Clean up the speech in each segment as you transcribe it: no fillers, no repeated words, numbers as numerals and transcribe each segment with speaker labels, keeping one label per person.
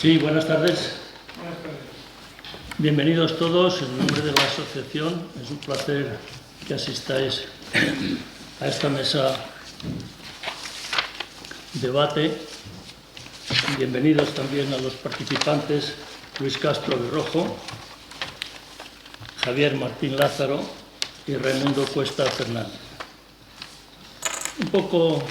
Speaker 1: Sí, buenas tardes. Bienvenidos todos en nombre de la asociación. Es un placer que asistáis a esta mesa debate. Bienvenidos también a los participantes Luis Castro de Rojo, Javier Martín Lázaro y Raimundo Cuesta Fernández. Un poco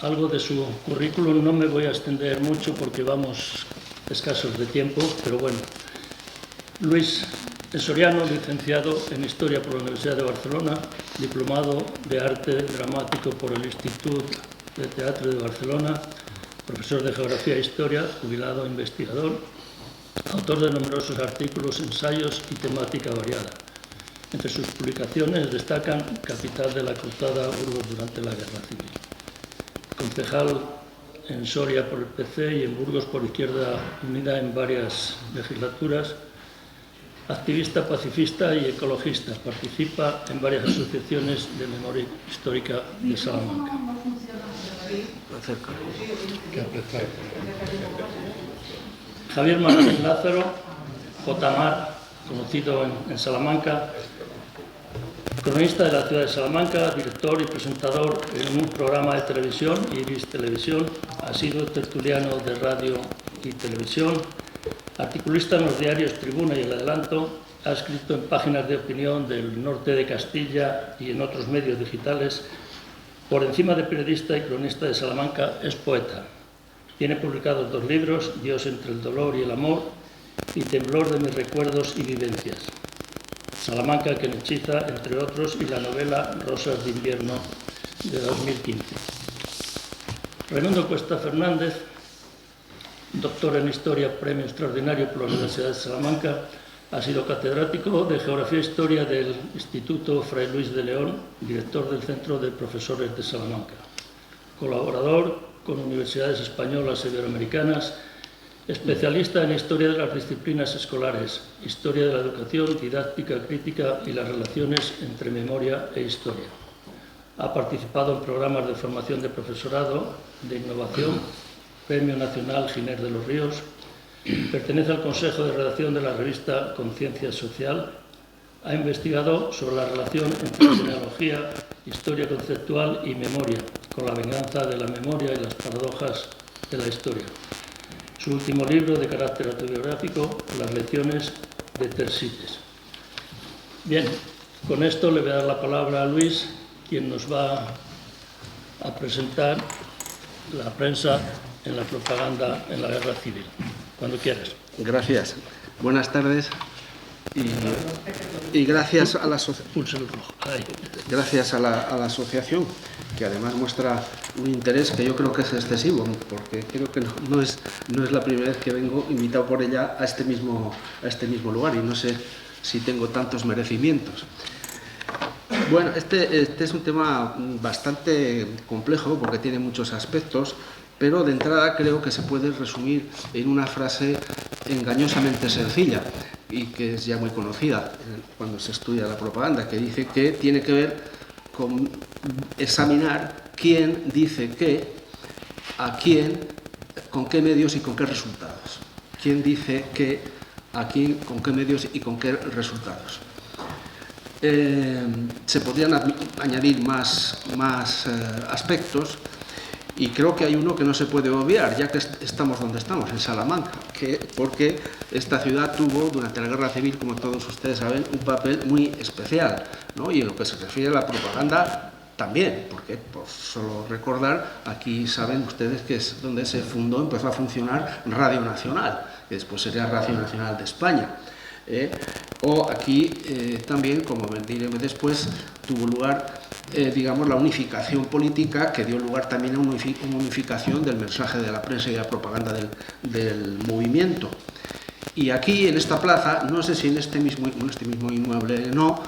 Speaker 1: algo de su currículum, no me voy a extender mucho porque vamos escasos de tiempo, pero bueno. Luis es soriano, licenciado en Historia por la Universidad de Barcelona, diplomado de Arte Dramático por el Institut de Teatre de Barcelona, profesor de Geografía e Historia, jubilado investigador, autor de numerosos artículos, ensayos y temática variada. Entre sus publicaciones destacan Capital de la Cruzada, Burgos durante la Guerra Civil. Concejal en Soria por el PC y en Burgos por Izquierda Unida en varias legislaturas. Activista pacifista y ecologista. Participa en varias asociaciones de memoria histórica de Salamanca. Javier Martín Lázaro, J. conocido en Salamanca, cronista de la ciudad de Salamanca, director y presentador en un programa de televisión, Iris Televisión, ha sido tertuliano de radio y televisión, articulista en los diarios Tribuna y El Adelanto, ha escrito en páginas de opinión del norte de Castilla y en otros medios digitales. Por encima de periodista y cronista de Salamanca, es poeta. Tiene publicados 2 libros, Dios entre el dolor y el amor y Temblor de mis recuerdos y vivencias. Salamanca que me hechiza, entre otros, y la novela Rosas de invierno de 2015. Raimundo Cuesta Fernández, doctor en Historia, premio extraordinario por la Universidad de Salamanca, ha sido catedrático de Geografía e Historia del Instituto Fray Luis de León, director del Centro de Profesores de Salamanca, colaborador con universidades españolas e iberoamericanas, especialista en Historia de las disciplinas escolares, Historia de la educación, didáctica crítica y las relaciones entre memoria e historia. Ha participado en programas de formación de profesorado, de innovación, Premio Nacional Giner de los Ríos. Pertenece al Consejo de Redacción de la revista Conciencia Social. Ha investigado sobre la relación entre genealogía, historia conceptual y memoria, con la venganza de la memoria y las paradojas de la historia. Su último libro, de carácter autobiográfico, Las lecciones de Tersites. Bien, con esto le voy a dar la palabra a Luis, quien nos va a presentar la prensa en la propaganda en la guerra civil. Cuando quieras.
Speaker 2: Gracias. Buenas tardes y gracias a la asociación, que además muestra un interés que yo creo que es excesivo, porque creo que no es la primera vez que vengo invitado por ella a este mismo lugar y no sé si tengo tantos merecimientos. Bueno, este es un tema bastante complejo porque tiene muchos aspectos, pero de entrada creo que se puede resumir en una frase engañosamente sencilla y que es ya muy conocida cuando se estudia la propaganda, que dice que tiene que ver con examinar quién dice qué, a quién, con qué medios y con qué resultados. Quién dice qué, a quién, con qué medios y con qué resultados. Se podrían añadir más aspectos. Y creo que hay uno que no se puede obviar, ya que estamos donde estamos, en Salamanca, porque esta ciudad tuvo, durante la Guerra Civil, como todos ustedes saben, un papel muy especial, ¿no? Y en lo que se refiere a la propaganda, también, porque, por solo recordar, aquí saben ustedes que es donde se fundó, empezó a funcionar Radio Nacional, que después sería Radio Nacional de España. O aquí también, como diré después, tuvo lugar digamos, la unificación política que dio lugar también a una unificación del mensaje de la prensa y de la propaganda del movimiento. Y aquí, en esta plaza, no sé si en este mismo inmueble no,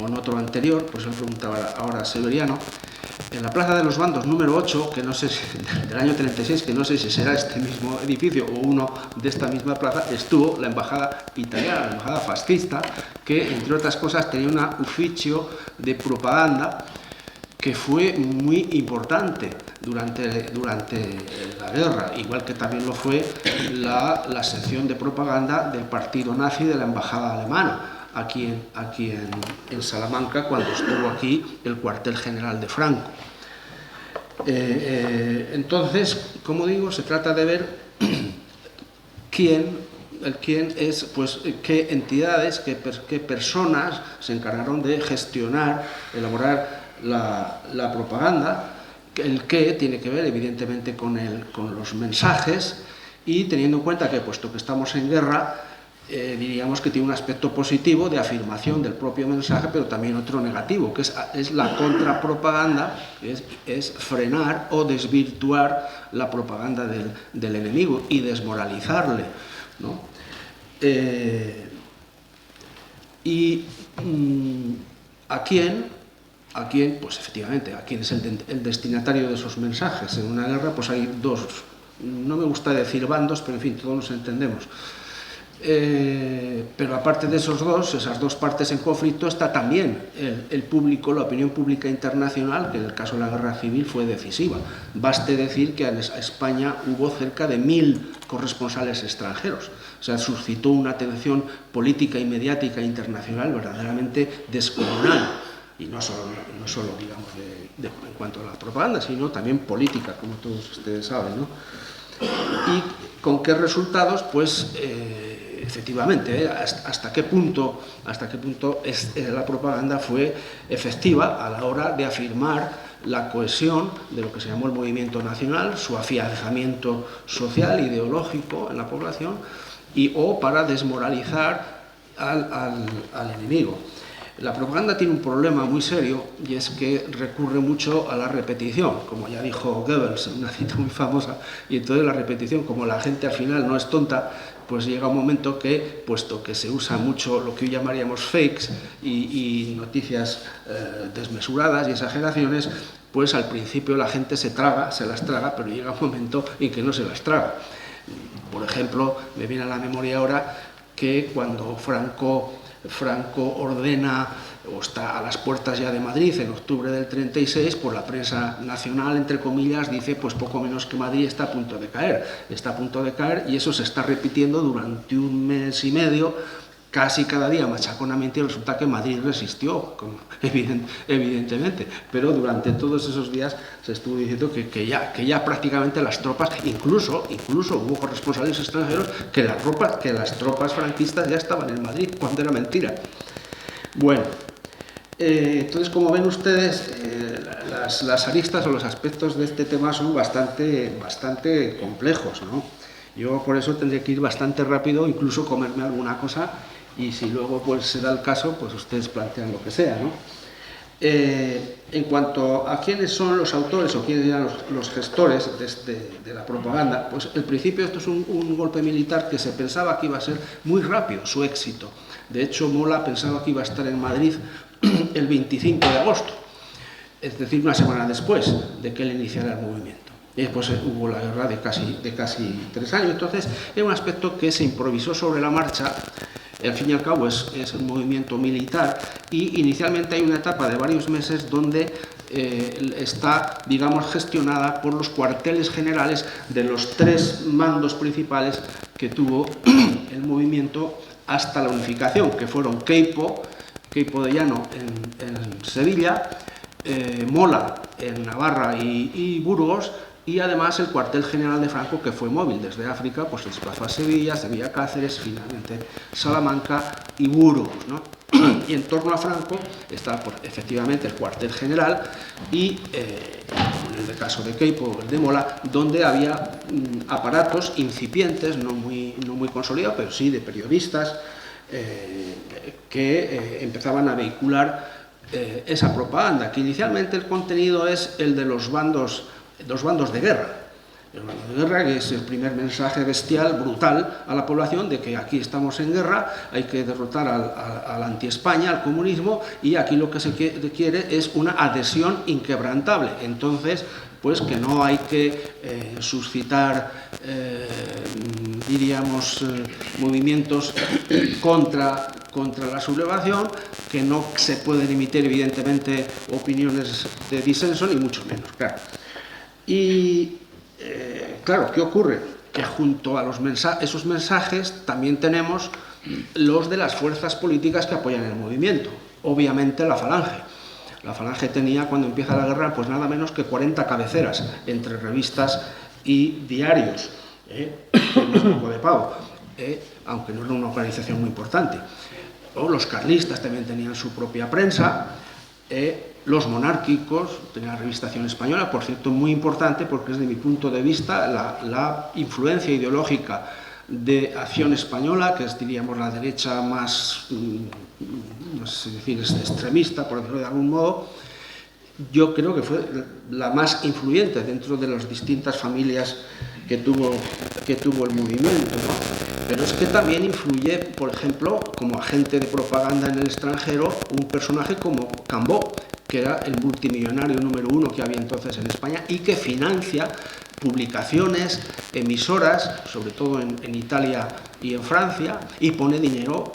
Speaker 2: o en otro anterior, pues él preguntaba ahora a Severiano, en la Plaza de los Bandos número 8, que no sé si, del año 36, que no sé si será este mismo edificio o uno de esta misma plaza, estuvo la embajada italiana, la embajada fascista, que entre otras cosas tenía un oficio de propaganda que fue muy importante durante la guerra, igual que también lo fue la sección de propaganda del partido nazi de la embajada alemana aquí en Salamanca, cuando estuvo aquí el cuartel general de Franco. Entonces, como digo, se trata de ver quién es, pues, qué entidades, qué personas se encargaron de gestionar, elaborar la propaganda, el qué tiene que ver evidentemente con los mensajes, y teniendo en cuenta que, puesto que estamos en guerra, diríamos que tiene un aspecto positivo de afirmación del propio mensaje, pero también otro negativo, que es la contrapropaganda, que es frenar o desvirtuar la propaganda del enemigo y desmoralizarle, ¿no? ¿A quién? Pues efectivamente, ¿a quién es el destinatario de esos mensajes? En una guerra pues hay dos, no me gusta decir bandos, pero en fin, todos nos entendemos. Pero aparte de esas dos partes en conflicto, está también el público, la opinión pública internacional, que en el caso de la guerra civil fue decisiva. Baste decir que en España hubo cerca de 1000 corresponsales extranjeros. O sea, suscitó una atención política y mediática internacional verdaderamente descomunal. Y no solo digamos, en cuanto a la propaganda, sino también política, como todos ustedes saben, ¿no? ¿Y con qué resultados? Pues efectivamente, hasta qué punto la propaganda fue efectiva a la hora de afirmar la cohesión de lo que se llamó el movimiento nacional, su afianzamiento social, ideológico en la población, o para desmoralizar al enemigo. La propaganda tiene un problema muy serio, y es que recurre mucho a la repetición, como ya dijo Goebbels en una cita muy famosa, y entonces la repetición, como la gente al final no es tonta, pues llega un momento que, puesto que se usa mucho lo que hoy llamaríamos fakes y noticias desmesuradas y exageraciones, pues al principio la gente se las traga, pero llega un momento en que no se las traga. Por ejemplo, me viene a la memoria ahora que cuando Franco ordena, o está a las puertas ya de Madrid en octubre del 36, pues la prensa nacional, entre comillas, dice pues poco menos que Madrid está a punto de caer, y eso se está repitiendo durante un mes y medio, casi cada día machaconamente, y resulta que Madrid resistió, evidentemente, pero durante todos esos días se estuvo diciendo que ya prácticamente las tropas, incluso hubo corresponsales extranjeros que las tropas franquistas ya estaban en Madrid, cuando era mentira. Bueno, entonces, como ven ustedes, las aristas o los aspectos de este tema son bastante complejos, ¿no? Yo por eso tendré que ir bastante rápido, incluso comerme alguna cosa, y si luego pues se da el caso, pues ustedes plantean lo que sea, ¿no? En cuanto a quiénes son los autores o quiénes eran los gestores de la propaganda, pues al principio esto es un golpe militar que se pensaba que iba a ser muy rápido su éxito. De hecho, Mola pensaba que iba a estar en Madrid el 25 de agosto, es decir, una semana después de que él iniciara el movimiento. Y después hubo la guerra de casi 3 años. Entonces, era un aspecto que se improvisó sobre la marcha. Al fin y al cabo es un movimiento militar, y inicialmente hay una etapa de varios meses donde está, digamos, gestionada por los cuarteles generales de los 3 mandos principales que tuvo el movimiento hasta la unificación, que fueron Queipo de Llano en Sevilla, Mola en Navarra y Burgos, y además el cuartel general de Franco, que fue móvil desde África, pues se desplazó a Sevilla, Cáceres, finalmente Salamanca y Burgos, ¿no? Y en torno a Franco está pues, efectivamente el cuartel general y, en el caso de Queipo, el de Mola, donde había aparatos incipientes, no muy consolidados, pero sí de periodistas que empezaban a vehicular esa propaganda, que inicialmente el contenido es el de los bandos de guerra. El bando de guerra, que es el primer mensaje bestial, brutal a la población, de que aquí estamos en guerra, hay que derrotar al anti-España, al comunismo, y aquí lo que se quiere es una adhesión inquebrantable. Entonces, pues que no hay que suscitar, diríamos, movimientos contra contra la sublevación, que no se pueden emitir evidentemente opiniones de disenso, ni mucho menos, claro. Y claro, ¿qué ocurre? Que junto a esos mensajes también tenemos los de las fuerzas políticas que apoyan el movimiento. Obviamente la Falange. La Falange tenía, cuando empieza la guerra, pues nada menos que 40 cabeceras entre revistas y diarios, que no es poco de pavo, aunque no era una organización muy importante. O los carlistas también tenían su propia prensa, los monárquicos tenían la revista Acción Española, por cierto, muy importante porque desde mi punto de vista la influencia ideológica de Acción Española, que es, diríamos, la derecha más, no sé decir, extremista, por decirlo de algún modo, yo creo que fue la más influyente dentro de las distintas familias que tuvo el movimiento, ¿no? Pero es que también influye, por ejemplo, como agente de propaganda en el extranjero, un personaje como Cambó, que era el multimillonario número 1 que había entonces en España y que financia publicaciones, emisoras, sobre todo en Italia y en Francia, y pone dinero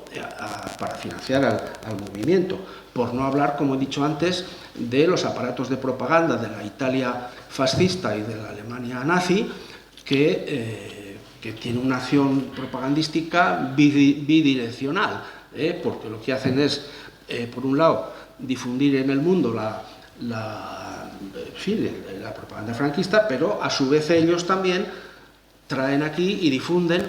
Speaker 2: para financiar al movimiento. Por no hablar, como he dicho antes, de los aparatos de propaganda de la Italia fascista y de la Alemania nazi, que tiene una acción propagandística bidireccional, porque lo que hacen es, por un lado, difundir en el mundo la propaganda franquista, pero a su vez ellos también traen aquí y difunden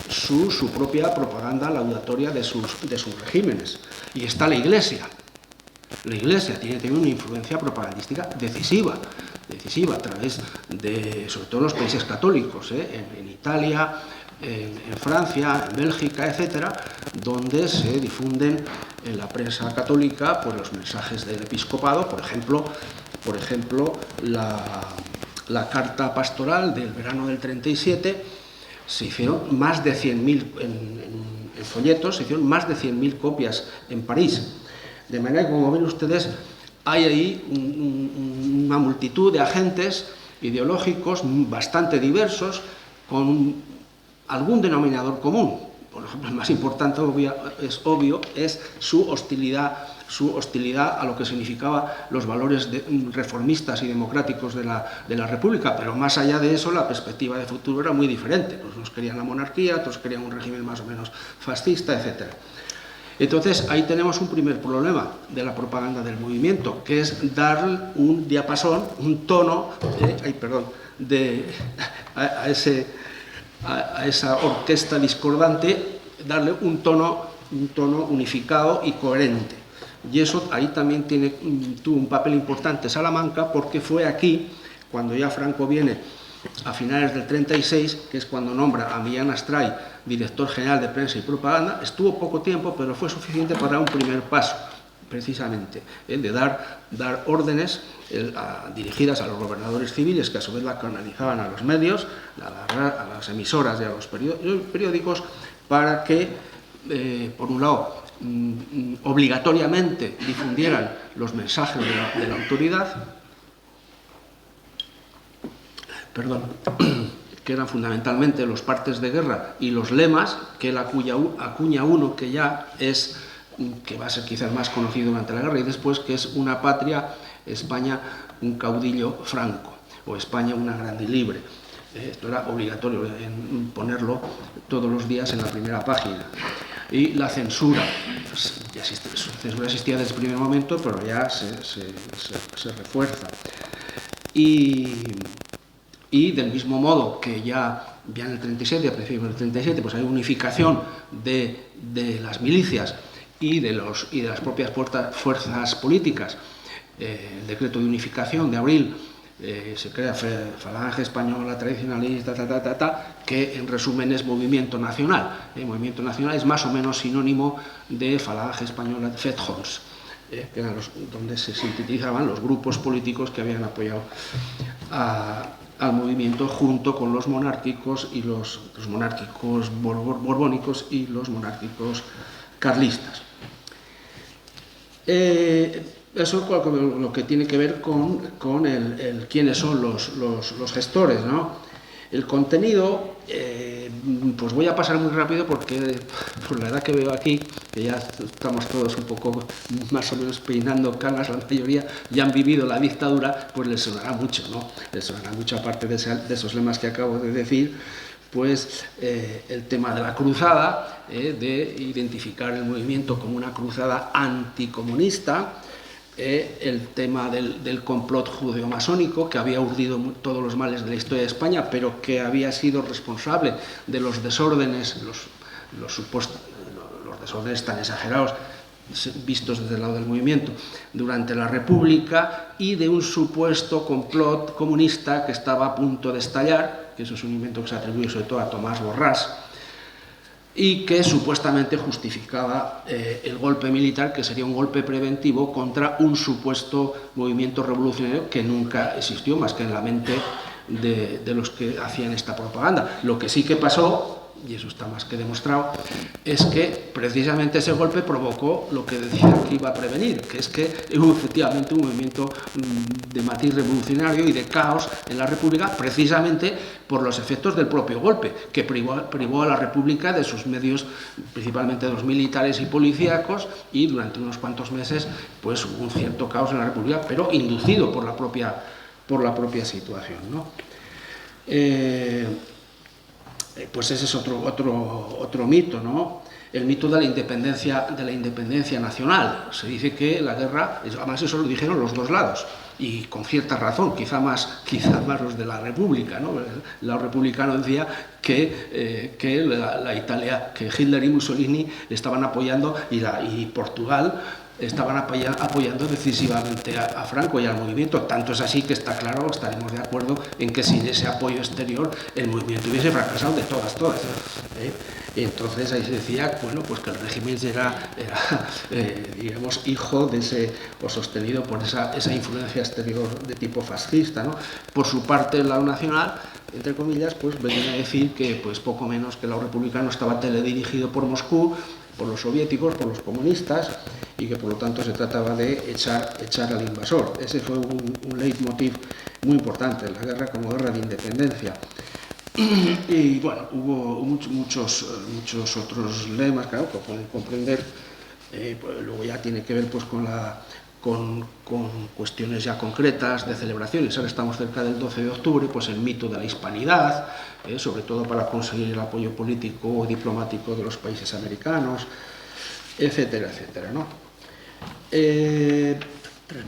Speaker 2: su propia propaganda laudatoria de sus regímenes. Y está la Iglesia. La Iglesia tiene también una influencia propagandística decisiva a través de, sobre todo en los países católicos, en Italia, en Francia, en Bélgica, etcétera, donde se difunden en la prensa católica pues, los mensajes del episcopado, por ejemplo la carta pastoral del verano del 37, se hicieron más de 100.000 en folletos, se hicieron más de 100.000 copias en París. De manera que, como ven ustedes, hay ahí una multitud de agentes ideológicos bastante diversos, con algún denominador común. Por ejemplo, el más importante es su hostilidad a lo que significaba los valores reformistas y democráticos de la República, pero más allá de eso la perspectiva de futuro era muy diferente. Pues unos querían la monarquía, otros querían un régimen más o menos fascista, etc. Entonces ahí tenemos un primer problema de la propaganda del movimiento, que es dar un diapasón, un tono, a esa orquesta discordante, darle un tono unificado y coherente. Y eso ahí también tuvo un papel importante Salamanca, porque fue aquí, cuando ya Franco viene a finales del 36, que es cuando nombra a Millán Astray director general de prensa y propaganda. Estuvo poco tiempo, pero fue suficiente para un primer paso, precisamente, el de dar órdenes dirigidas a los gobernadores civiles, que a su vez la canalizaban a los medios, a las emisoras y a los periódicos, para que, por un lado, obligatoriamente difundieran los mensajes de la autoridad, que eran fundamentalmente los partes de guerra y los lemas, que él acuña uno que va a ser quizás más conocido durante la guerra, y después, que es una patria, España, un caudillo franco, o España, una grande y libre. Esto era obligatorio ponerlo todos los días en la primera página. Y la censura, censura existía desde el primer momento, pero ya se refuerza. Y del mismo modo que ya en el 37, a principios del 37, pues hay unificación de las milicias y de las propias fuerzas políticas. El decreto de unificación de abril, se crea Falange Española Tradicionalista, que en resumen es Movimiento Nacional. Movimiento Nacional es más o menos sinónimo de Falange Española Fedjons, que eran donde se sintetizaban los grupos políticos que habían apoyado al movimiento, junto con los monárquicos y los monárquicos borbónicos y los monárquicos carlistas. Eso es lo que tiene que ver con quiénes son los gestores, ¿no? El contenido, Pues voy a pasar muy rápido porque por la edad que veo aquí, que ya estamos todos un poco más o menos peinando canas, la mayoría ya han vivido la dictadura, pues les sonará mucho, ¿no? Les sonará mucho, aparte de esos lemas que acabo de decir, pues el tema de la cruzada, de identificar el movimiento como una cruzada anticomunista, el tema del complot judeo-masónico que había urdido todos los males de la historia de España, pero que había sido responsable de los desórdenes, los desórdenes tan exagerados vistos desde el lado del movimiento durante la República, y de un supuesto complot comunista que estaba a punto de estallar, que eso es un invento que se atribuye sobre todo a Tomás Borrás, y que supuestamente justificaba el golpe militar, que sería un golpe preventivo contra un supuesto movimiento revolucionario que nunca existió más que en la mente de los que hacían esta propaganda. Lo que sí que pasó, y eso está más que demostrado, es que precisamente ese golpe provocó lo que decía que iba a prevenir, que es que hubo efectivamente un movimiento de matiz revolucionario y de caos en la República, precisamente por los efectos del propio golpe, que privó a la República de sus medios, principalmente de los militares y policíacos, y durante unos cuantos meses pues hubo un cierto caos en la República, pero inducido por la propia situación, ¿no? Pues ese es otro mito, ¿no? El mito de la independencia nacional. Se dice que la guerra, además eso lo dijeron los dos lados, y con cierta razón, quizá más los de la República, ¿no? El lado republicano decía que la Italia, que Hitler y Mussolini estaban apoyando, y Portugal estaban apoyando decisivamente a Franco y al movimiento. Tanto es así que está claro, estaremos de acuerdo en que sin ese apoyo exterior el movimiento hubiese fracasado de todas. Y entonces ahí se decía, bueno, pues que el régimen era digamos, hijo de ese, o sostenido por esa influencia exterior de tipo fascista, ¿no? Por su parte, el lado nacional, entre comillas, pues venía a decir que pues poco menos que el lado republicano estaba teledirigido por Moscú, por los soviéticos, por los comunistas, y que por lo tanto se trataba de echar al invasor. Ese fue un leitmotiv muy importante, la guerra como guerra de independencia. Y bueno, hubo muchos otros lemas, claro, que pueden comprender, pues luego ya tiene que ver pues con cuestiones ya concretas de celebraciones. Ahora estamos cerca del 12 de octubre, pues el mito de la hispanidad, sobre todo para conseguir el apoyo político o diplomático de los países americanos, etcétera, etcétera, ¿no?
Speaker 1: 3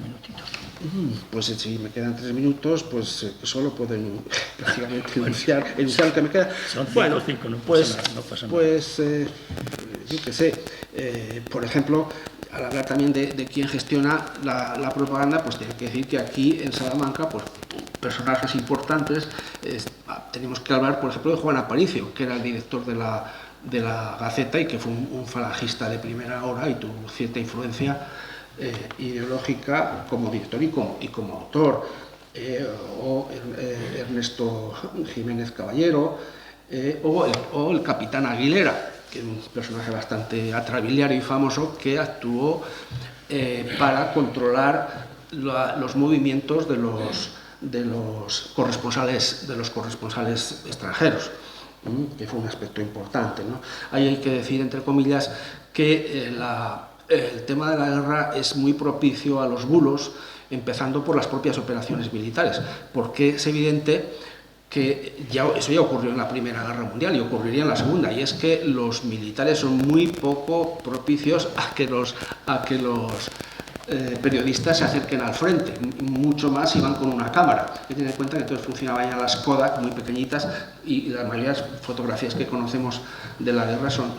Speaker 1: minutitos.
Speaker 2: Pues si me quedan 3 minutos, pues solo puedo prácticamente enunciar lo que me queda.
Speaker 1: Son 5, no pasa nada.
Speaker 2: Pues yo qué sé, por ejemplo, al hablar también de quién gestiona la propaganda, pues tiene que decir que aquí en Salamanca, pues personajes importantes, tenemos que hablar, por ejemplo, de Juan Aparicio, que era el director de la Gaceta y que fue un falangista de primera hora y tuvo cierta influencia ideológica como director y como autor, o Ernesto Jiménez Caballero, o el capitán Aguilera, que es un personaje bastante atrabiliario y famoso, que actuó para controlar los movimientos de los corresponsales extranjeros, que fue un aspecto importante, ¿no? Ahí hay que decir, entre comillas, que el tema de la guerra es muy propicio a los bulos, empezando por las propias operaciones militares, porque es evidente que eso ya ocurrió en la Primera Guerra Mundial y ocurriría en la Segunda, y es que los militares son muy poco propicios a que los periodistas se acerquen al frente, mucho más si van con una cámara. Hay que tener en cuenta que entonces funcionaban ya las Kodak muy pequeñitas, y la mayoría de las fotografías que conocemos de la guerra son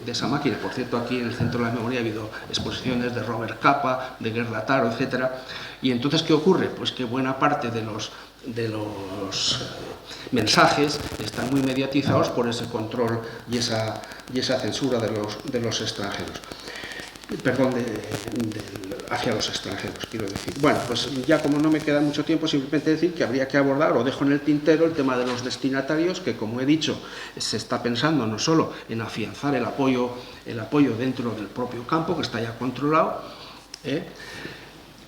Speaker 2: de esa máquina. Por cierto, aquí en el Centro de la Memoria ha habido exposiciones de Robert Capa, de Gerda Taro, etc. Y entonces, ¿qué ocurre? Pues que buena parte de los mensajes están muy mediatizados por ese control y esa censura de los extranjeros. Perdón, hacia los extranjeros, quiero decir. Bueno, pues ya como no me queda mucho tiempo, simplemente decir que habría que abordar, o dejo en el tintero, el tema de los destinatarios, que como he dicho, se está pensando no solo en afianzar el apoyo dentro del propio campo, que está ya controlado,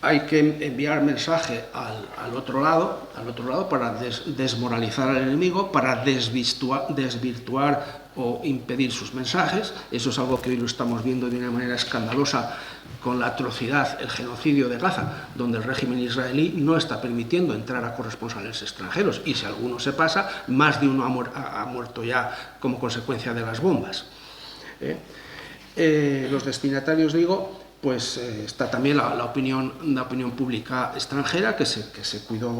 Speaker 2: hay que enviar mensaje al otro lado para desmoralizar al enemigo, para desvirtuar o impedir sus mensajes. Eso es algo que hoy lo estamos viendo de una manera escandalosa con la atrocidad, el genocidio de Gaza, donde el régimen israelí no está permitiendo entrar a corresponsales extranjeros, y si alguno se pasa, más de uno ha muerto ya como consecuencia de las bombas. Los destinatarios, digo, pues está también la opinión pública extranjera que se cuidó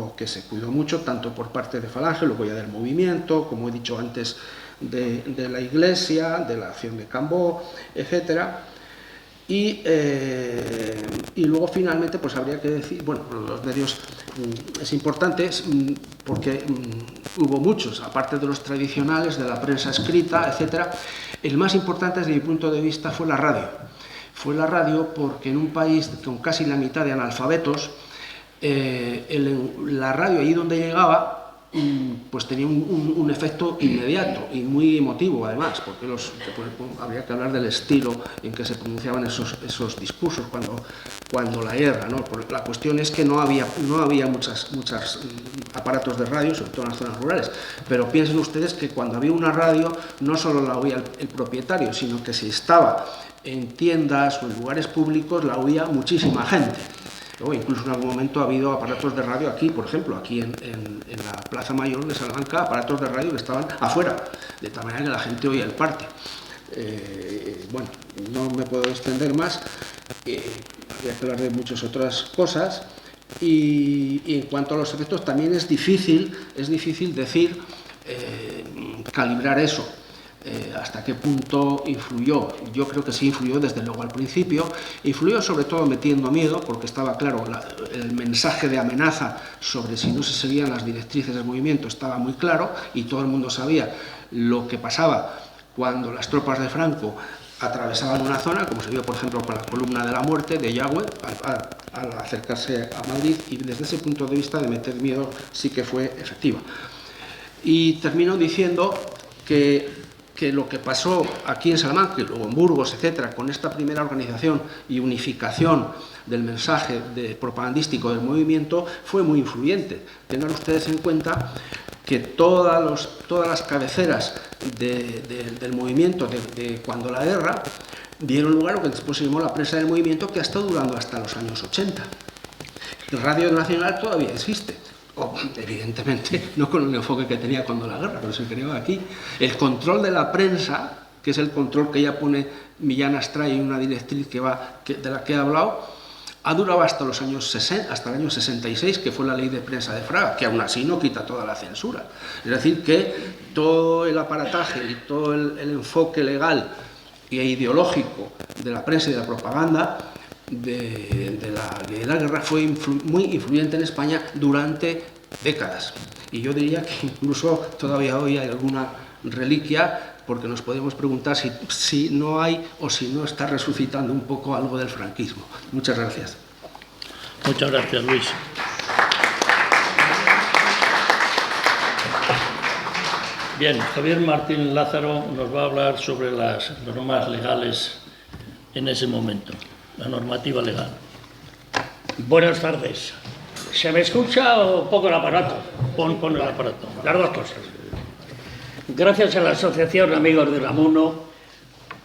Speaker 2: mucho, tanto por parte de Falange, luego ya del movimiento, como he dicho antes, de la Iglesia, de la acción de Cambó, etcétera. Y luego finalmente pues habría que decir, bueno, los medios es importante porque hubo muchos, aparte de los tradicionales, de la prensa escrita, etcétera. El más importante desde mi punto de vista fue la radio. Fue la radio porque en un país con casi la mitad de analfabetos, la radio allí donde llegaba pues tenía un efecto inmediato y muy emotivo además, porque habría que hablar del estilo en que se pronunciaban esos discursos cuando la guerra, ¿no? La cuestión es que no había muchos aparatos de radio, sobre todo en las zonas rurales, pero piensen ustedes que cuando había una radio no solo la oía el propietario, sino que si estaba en tiendas o en lugares públicos la oía muchísima gente. O incluso en algún momento ha habido aparatos de radio aquí, por ejemplo, aquí en la Plaza Mayor de Salamanca, aparatos de radio que estaban afuera, de tal manera que la gente oía el parte. Bueno, no me puedo extender más, habría que hablar de muchas otras cosas, y en cuanto a los efectos también es difícil decir, calibrar eso. Hasta qué punto influyó. Yo creo que sí influyó desde luego al principio, influyó sobre todo metiendo miedo, porque estaba claro, el mensaje de amenaza sobre si no se seguían las directrices del movimiento estaba muy claro, y todo el mundo sabía lo que pasaba cuando las tropas de Franco atravesaban una zona, como se vio por ejemplo con la columna de la muerte de Yagüe al acercarse a Madrid, y desde ese punto de vista de meter miedo sí que fue efectiva. Y termino diciendo que lo que pasó aquí en Salamanca y luego en Burgos, etcétera, con esta primera organización y unificación del mensaje propagandístico del movimiento fue muy influyente. Tengan ustedes en cuenta que todas las cabeceras del movimiento de cuando la guerra dieron lugar a lo que después se llamó la prensa del movimiento, que ha estado durando hasta los años 80. El Radio Nacional todavía existe. Evidentemente no con el enfoque que tenía cuando la guerra, pero se creó aquí. El control de la prensa, que es el control que ya pone Millán Astray en una directriz de la que he hablado, ha durado hasta los años 60, hasta el año 66, que fue la ley de prensa de Fraga, que aún así no quita toda la censura. Es decir, que todo el aparataje y todo el enfoque legal e ideológico de la prensa y de la propaganda de la guerra fue muy influyente en España durante décadas. Y yo diría que incluso todavía hoy hay alguna reliquia, porque nos podemos preguntar si no hay o si no está resucitando un poco algo del franquismo. Muchas gracias.
Speaker 1: Muchas gracias, Luis. Bien, Javier Martín Lázaro nos va a hablar sobre las normas legales en ese momento. La normativa legal.
Speaker 3: Buenas tardes. ¿Se me escucha o pongo el aparato?
Speaker 1: Pon el aparato.
Speaker 3: Las dos cosas. Gracias a la Asociación Amigos de Unamuno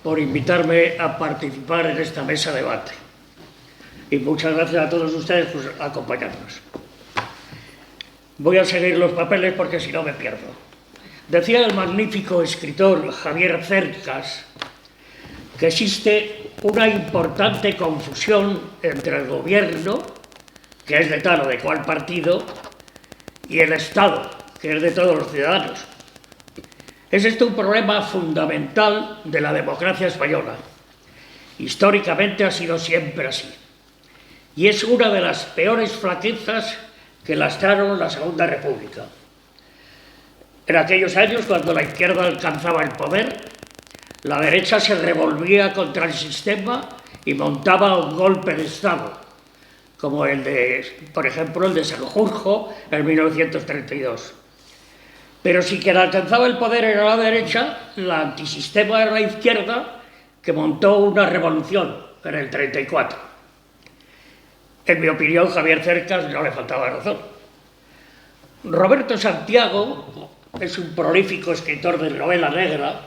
Speaker 3: por invitarme a participar en esta mesa de debate. Y muchas gracias a todos ustedes por acompañarnos. Voy a seguir los papeles porque si no me pierdo. Decía el magnífico escritor Javier Cercas que existe una importante confusión entre el gobierno, que es de tal o de cual partido, y el Estado, que es de todos los ciudadanos. Es esto un problema fundamental de la democracia española. Históricamente ha sido siempre así. Y es una de las peores flaquezas que lastraron la Segunda República. En aquellos años, cuando la izquierda alcanzaba el poder, la derecha se revolvía contra el sistema y montaba un golpe de Estado, como por ejemplo, el de Sanjurjo en 1932. Pero si quien alcanzaba el poder era la derecha, la antisistema era la izquierda, que montó una revolución en el 34. En mi opinión, Javier Cercas no le faltaba razón. Roberto Santiago es un prolífico escritor de novela negra.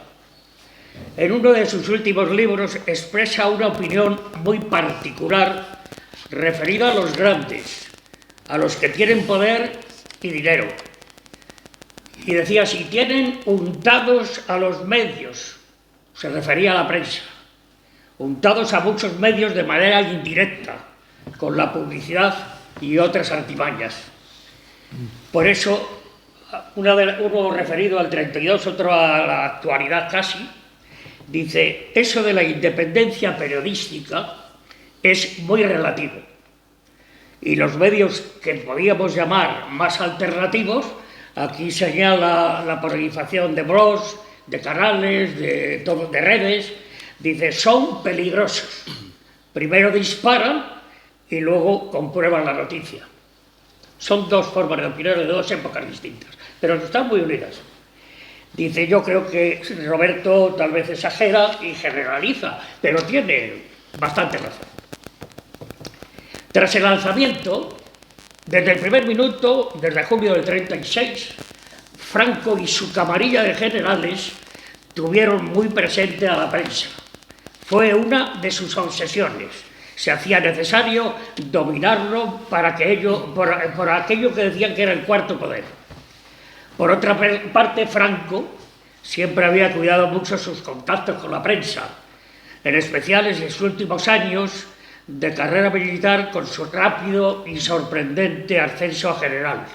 Speaker 3: En uno de sus últimos libros expresa una opinión muy particular referida a los grandes, a los que tienen poder y dinero. Y decía, si tienen untados a los medios, se refería a la prensa, untados a muchos medios de manera indirecta, con la publicidad y otras artimañas. Por eso, uno referido al 32, otro a la actualidad casi, dice, eso de la independencia periodística es muy relativo. Y los medios que podíamos llamar más alternativos, aquí señala la proliferación de blogs, de canales, de redes, dice, son peligrosos. Primero disparan y luego comprueban la noticia. Son dos formas de opinar de dos épocas distintas, pero están muy unidas. Dice, yo creo que Roberto tal vez exagera y generaliza, pero tiene bastante razón. Tras el lanzamiento, desde el primer minuto, desde junio del 36, Franco y su camarilla de generales tuvieron muy presente a la prensa. Fue una de sus obsesiones. Se hacía necesario dominarlo por aquello que decían que era el cuarto poder. Por otra parte, Franco siempre había cuidado mucho sus contactos con la prensa, en especial en sus últimos años de carrera militar con su rápido y sorprendente ascenso a general.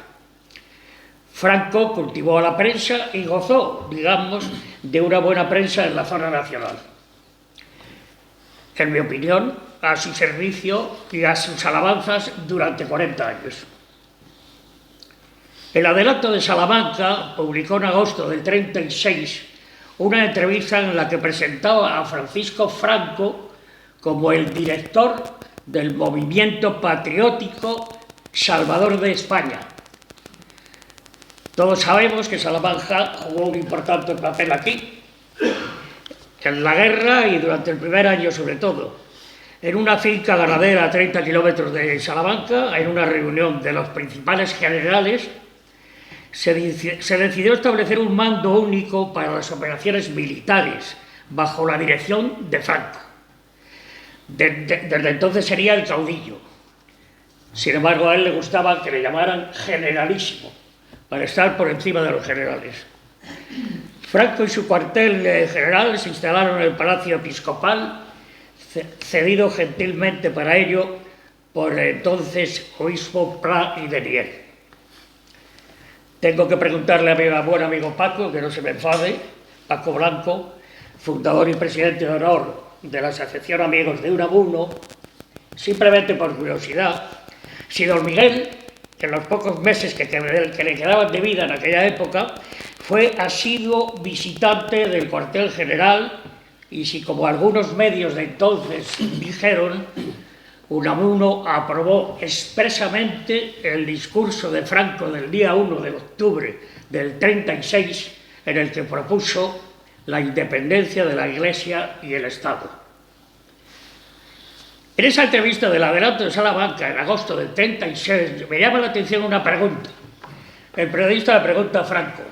Speaker 3: Franco cultivó a la prensa y gozó, digamos, de una buena prensa en la zona nacional. En mi opinión, a su servicio y a sus alabanzas durante 40 años. El Adelanto de Salamanca publicó en agosto del 36 una entrevista en la que presentaba a Francisco Franco como el director del movimiento patriótico Salvador de España. Todos sabemos que Salamanca jugó un importante papel aquí, en la guerra y durante el primer año sobre todo. En una finca ganadera a 30 kilómetros de Salamanca, en una reunión de los principales generales, se decidió establecer un mando único para las operaciones militares, bajo la dirección de Franco. Desde entonces sería el caudillo. Sin embargo, a él le gustaba que le llamaran generalísimo, para estar por encima de los generales. Franco y su cuartel general se instalaron en el Palacio Episcopal, cedido gentilmente para ello por el entonces obispo Pla y Denier. Tengo que preguntarle a mi buen amigo Paco, que no se me enfade, Paco Blanco, fundador y presidente de honor de la Asociación Amigos de Unamuno, simplemente por curiosidad, si don Miguel, en los pocos meses que le quedaban de vida en aquella época, fue asiduo visitante del cuartel general y si, como algunos medios de entonces dijeron, Unamuno aprobó expresamente el discurso de Franco del día 1 de octubre del 36, en el que propuso la independencia de la Iglesia y el Estado. En esa entrevista del Adelanto de Salamanca, en agosto del 36, me llama la atención una pregunta. El periodista le pregunta a Franco,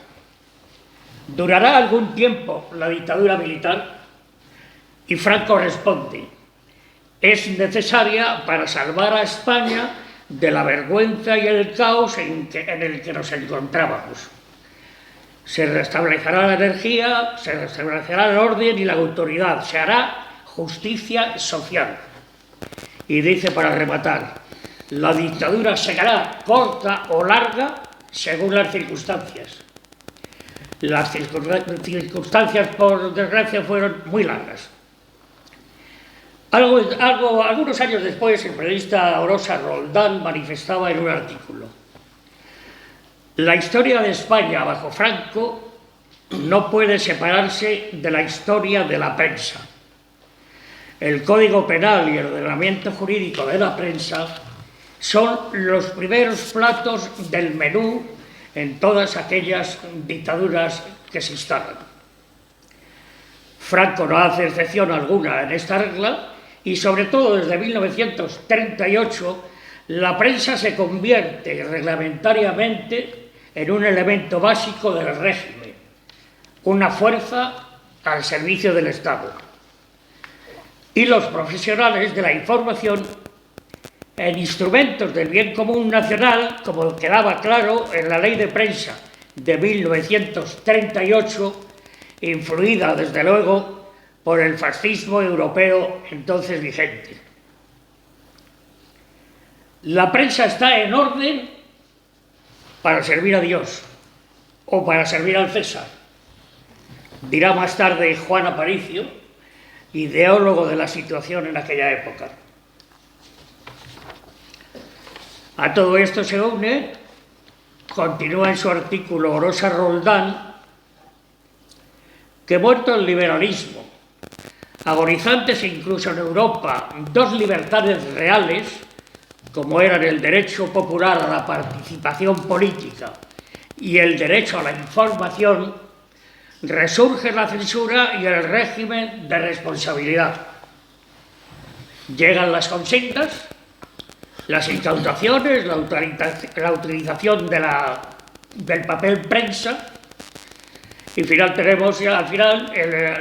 Speaker 3: ¿durará algún tiempo la dictadura militar? Y Franco responde, es necesaria para salvar a España de la vergüenza y el caos en el que nos encontrábamos. Se restablecerá la energía, se restablecerá el orden y la autoridad, se hará justicia social. Y dice para rematar, la dictadura será corta o larga según las circunstancias. Las circunstancias, por desgracia, fueron muy largas. Algunos años después, el periodista Orosa Roldán manifestaba en un artículo: la historia de España bajo Franco no puede separarse de la historia de la prensa. El Código Penal y el ordenamiento jurídico de la prensa son los primeros platos del menú en todas aquellas dictaduras que se instalan. Franco no hace excepción alguna en esta regla y, sobre todo, desde 1938 la prensa se convierte reglamentariamente en un elemento básico del régimen, una fuerza al servicio del Estado. Y los profesionales de la información en instrumentos del bien común nacional, como quedaba claro en la Ley de Prensa de 1938, influida desde luego por el fascismo europeo entonces vigente. La prensa está en orden para servir a Dios o para servir al César, dirá más tarde Juan Aparicio, ideólogo de la situación en aquella época. A todo esto se une, continúa en su artículo Rosa Roldán, que muerto el liberalismo, agonizantes incluso en Europa dos libertades reales, como eran el derecho popular a la participación política y el derecho a la información, resurge la censura y el régimen de responsabilidad. Llegan las consignas, las incautaciones, la utilización del papel prensa, y tenemos al final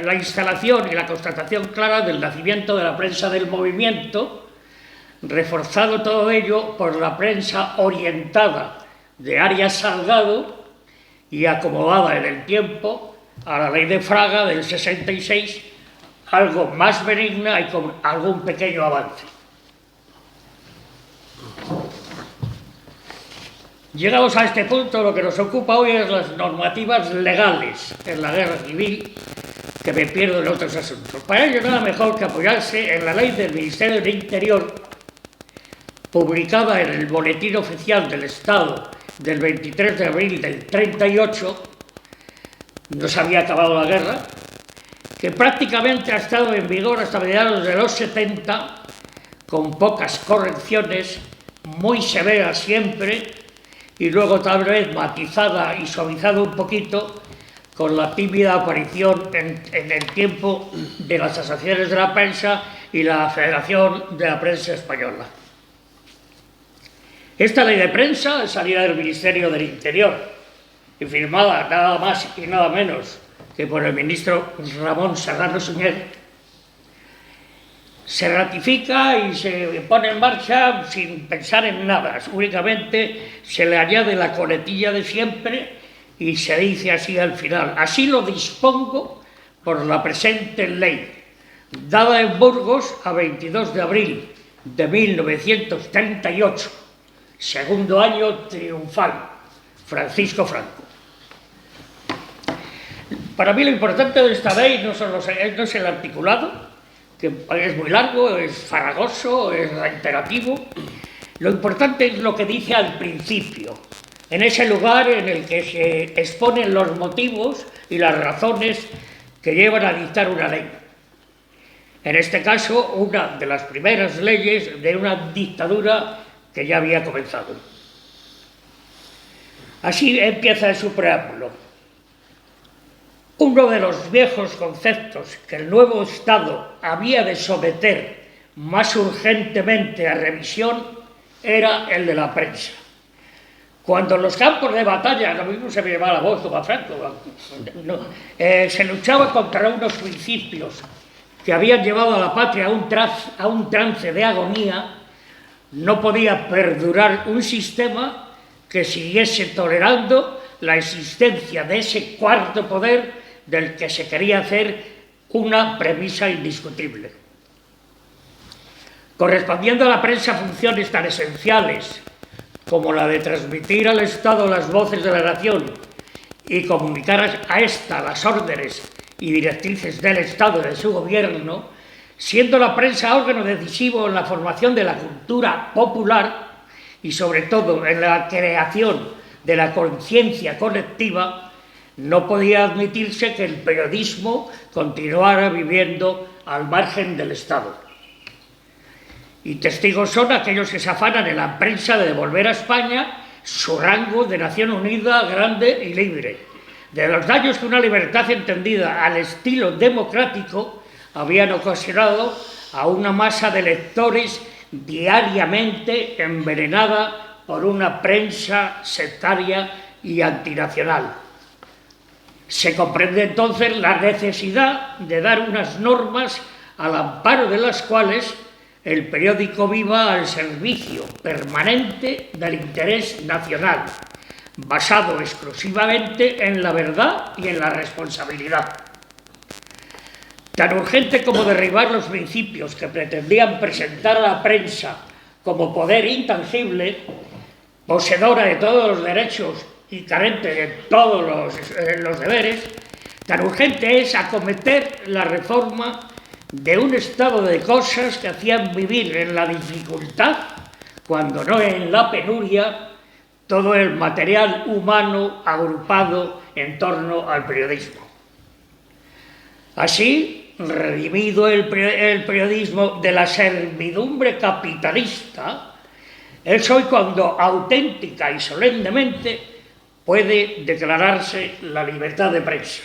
Speaker 3: la instalación y la constatación clara del nacimiento de la prensa del movimiento, reforzado todo ello por la prensa orientada de Arias Salgado y acomodada en el tiempo a la Ley de Fraga del 66, algo más benigna y con algún pequeño avance. Llegados a este punto, lo que nos ocupa hoy es las normativas legales en la guerra civil, que me pierdo en otros asuntos. Para ello nada mejor que apoyarse en la ley del Ministerio del Interior, publicada en el Boletín Oficial del Estado del 23 de abril del 38, no se había acabado la guerra, que prácticamente ha estado en vigor hasta mediados de los 70, con pocas correcciones, muy severa siempre, y luego tal vez matizada y suavizada un poquito con la tímida aparición en el tiempo de las asociaciones de la prensa y la Federación de la Prensa Española. Esta ley de prensa salida del Ministerio del Interior y firmada nada más y nada menos que por el ministro Ramón Serrano Suñer, se ratifica y se pone en marcha sin pensar en nada, únicamente se le añade la coletilla de siempre y se dice así al final: así lo dispongo por la presente ley, dada en Burgos a 22 de abril de 1938, segundo año triunfal, Francisco Franco. Para mí lo importante de esta ley no es el articulado, que es muy largo, es farragoso, es reiterativo. Lo importante es lo que dice al principio, en ese lugar en el que se exponen los motivos y las razones que llevan a dictar una ley. En este caso, una de las primeras leyes de una dictadura que ya había comenzado. Así empieza su preámbulo. Uno de los viejos conceptos que el nuevo Estado había de someter más urgentemente a revisión era el de la prensa. Cuando en los campos de batalla, lo mismo se me llevaba la voz como a Franco, se luchaba contra unos principios que habían llevado a la patria a un trance de agonía, no podía perdurar un sistema que siguiese tolerando la existencia de ese cuarto poder del que se quería hacer una premisa indiscutible. Correspondiendo a la prensa funciones tan esenciales como la de transmitir al Estado las voces de la nación y comunicar a ésta las órdenes y directrices del Estado y de su gobierno, siendo la prensa órgano decisivo en la formación de la cultura popular y sobre todo en la creación de la conciencia colectiva, no podía admitirse que el periodismo continuara viviendo al margen del Estado. Y testigos son aquellos que se afanan en la prensa de devolver a España su rango de nación unida, grande y libre, de los daños que una libertad entendida al estilo democrático habían ocasionado a una masa de lectores diariamente envenenada por una prensa sectaria y antinacional. Se comprende entonces la necesidad de dar unas normas al amparo de las cuales el periódico viva al servicio permanente del interés nacional, basado exclusivamente en la verdad y en la responsabilidad. Tan urgente como derribar los principios que pretendían presentar a la prensa como poder intangible, poseedora de todos los derechos y carente de todos los deberes, tan urgente es acometer la reforma de un estado de cosas que hacían vivir en la dificultad, cuando no en la penuria, todo el material humano agrupado en torno al periodismo. Así, redimido el periodismo de la servidumbre capitalista, es hoy cuando auténtica y solemnemente puede declararse la libertad de prensa.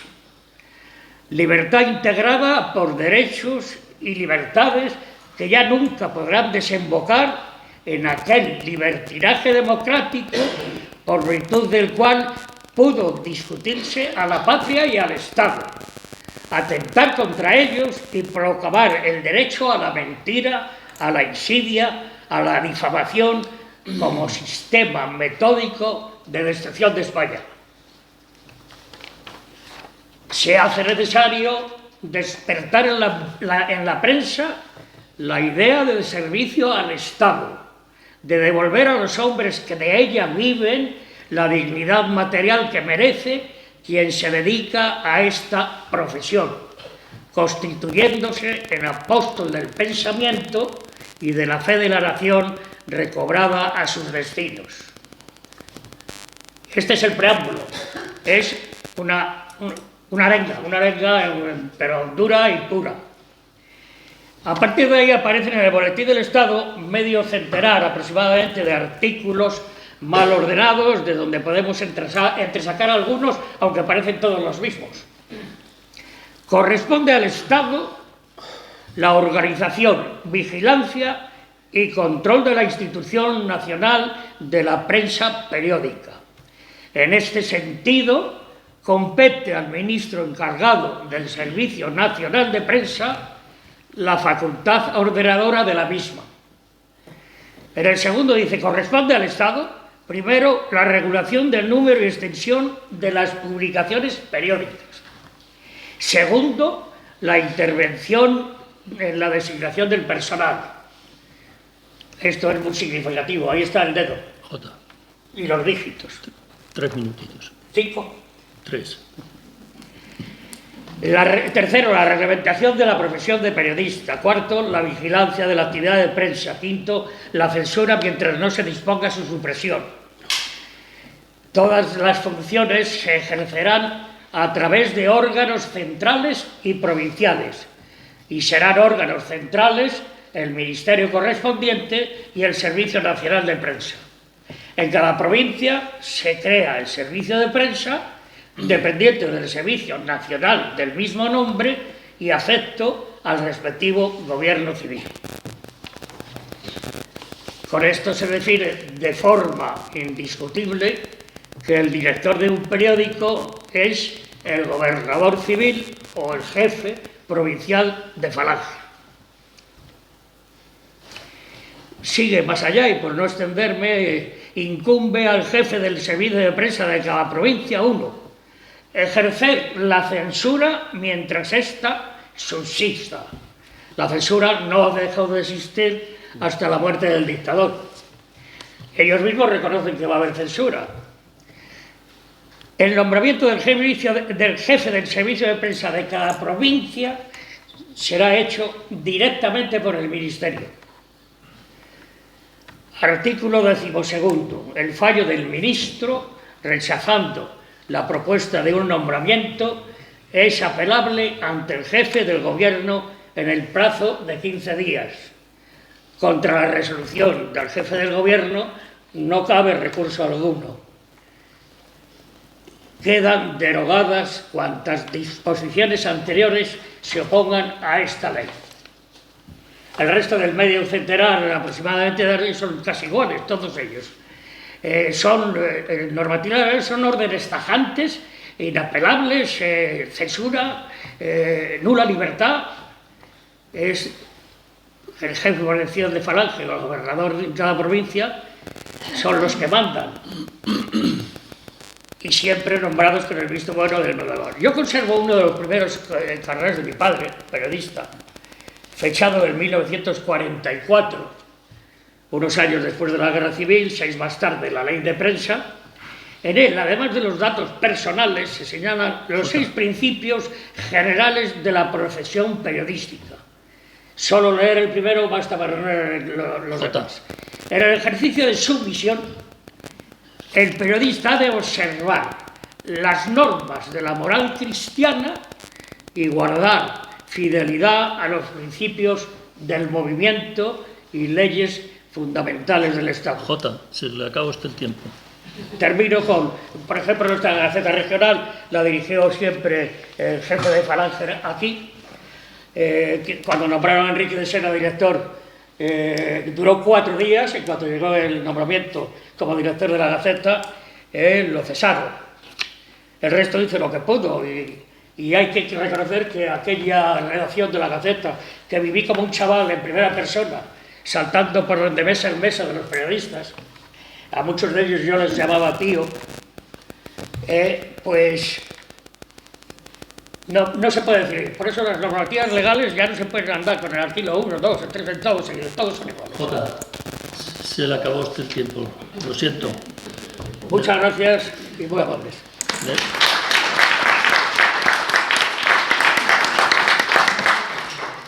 Speaker 3: Libertad integrada por derechos y libertades que ya nunca podrán desembocar en aquel libertinaje democrático por virtud del cual pudo discutirse a la patria y al Estado, atentar contra ellos y proclamar el derecho a la mentira, a la insidia, a la difamación como sistema metódico de destrucción de España. Se hace necesario despertar en la prensa la idea del servicio al Estado, de devolver a los hombres que de ella viven la dignidad material que merece quien se dedica a esta profesión, constituyéndose en apóstol del pensamiento y de la fe de la nación recobrada a sus destinos. Este es el preámbulo, es una arenga, pero dura y pura. A partir de ahí aparecen en el Boletín del Estado medio centenar aproximadamente de artículos mal ordenados, de donde podemos entresacar algunos, aunque parecen todos los mismos. Corresponde al Estado la organización, vigilancia y control de la Institución Nacional de la Prensa Periódica. En este sentido, compete al ministro encargado del Servicio Nacional de Prensa la facultad ordenadora de la misma. En el segundo dice, corresponde al Estado, primero, la regulación del número y extensión de las publicaciones periódicas. Segundo, la intervención en la designación del personal. Esto es muy significativo, ahí está el dedo.
Speaker 1: J.
Speaker 3: Y los dígitos.
Speaker 1: 3 minutitos.
Speaker 3: 5.
Speaker 1: 3.
Speaker 3: Tercero, la reglamentación de la profesión de periodista. Cuarto, la vigilancia de la actividad de prensa. Quinto, la censura mientras no se disponga su supresión. Todas las funciones se ejercerán a través de órganos centrales y provinciales, y serán órganos centrales el ministerio correspondiente y el Servicio Nacional de Prensa. En cada provincia se crea el servicio de prensa dependiente del Servicio Nacional del mismo nombre y afecto al respectivo gobierno civil. Con esto se define de forma indiscutible que el director de un periódico es el gobernador civil o el jefe provincial de Falange. Sigue más allá y, por no extenderme, incumbe al jefe del servicio de prensa de cada provincia, 1, ejercer la censura mientras ésta subsista. La censura no dejó de existir hasta la muerte del dictador. Ellos mismos reconocen que va a haber censura. El nombramiento del jefe del servicio de prensa de cada provincia será hecho directamente por el Ministerio. Artículo 12. El fallo del ministro, rechazando la propuesta de un nombramiento, es apelable ante el jefe del gobierno en el plazo de 15 días. Contra la resolución del jefe del gobierno no cabe recurso alguno. Quedan derogadas cuantas disposiciones anteriores se opongan a esta ley. el resto del medio centenar aproximadamente son casi iguales, todos ellos. Son normativas, son órdenes tajantes, inapelables, censura, nula libertad. Es el jefe de elección de Falange o el gobernador de cada provincia, son los que mandan. Y siempre nombrados con el visto bueno del gobernador. Yo conservo uno de los primeros carnets de mi padre, periodista, fechado en 1944, unos años después de la Guerra Civil, 6 más tarde la Ley de Prensa. En él, además de los datos personales, se señalan los 6 principios generales de la profesión periodística. Solo leer el primero basta para leer los demás. En el ejercicio de su misión, el periodista ha de observar las normas de la moral cristiana y guardar fidelidad a los principios del movimiento y leyes fundamentales del Estado.
Speaker 1: Jota, se le acabó el tiempo.
Speaker 3: Termino con, por ejemplo, nuestra Gaceta Regional la dirigió siempre el jefe de Falange aquí, cuando nombraron a Enrique de Sena director, duró 4 días. En cuanto llegó el nombramiento como director de la Gaceta, lo cesaron. El resto hizo lo que pudo y hay que reconocer que aquella redacción de la Gaceta, que viví como un chaval en primera persona, saltando por de mesa en mesa de los periodistas, a muchos de ellos yo les llamaba tío, pues no se puede decir. Por eso las normativas legales ya no se pueden andar con el artículo 1, 2, 3 centavos, y todos son iguales.
Speaker 1: Jota, se le acabó el tiempo, lo siento.
Speaker 3: Muchas gracias y muy amables.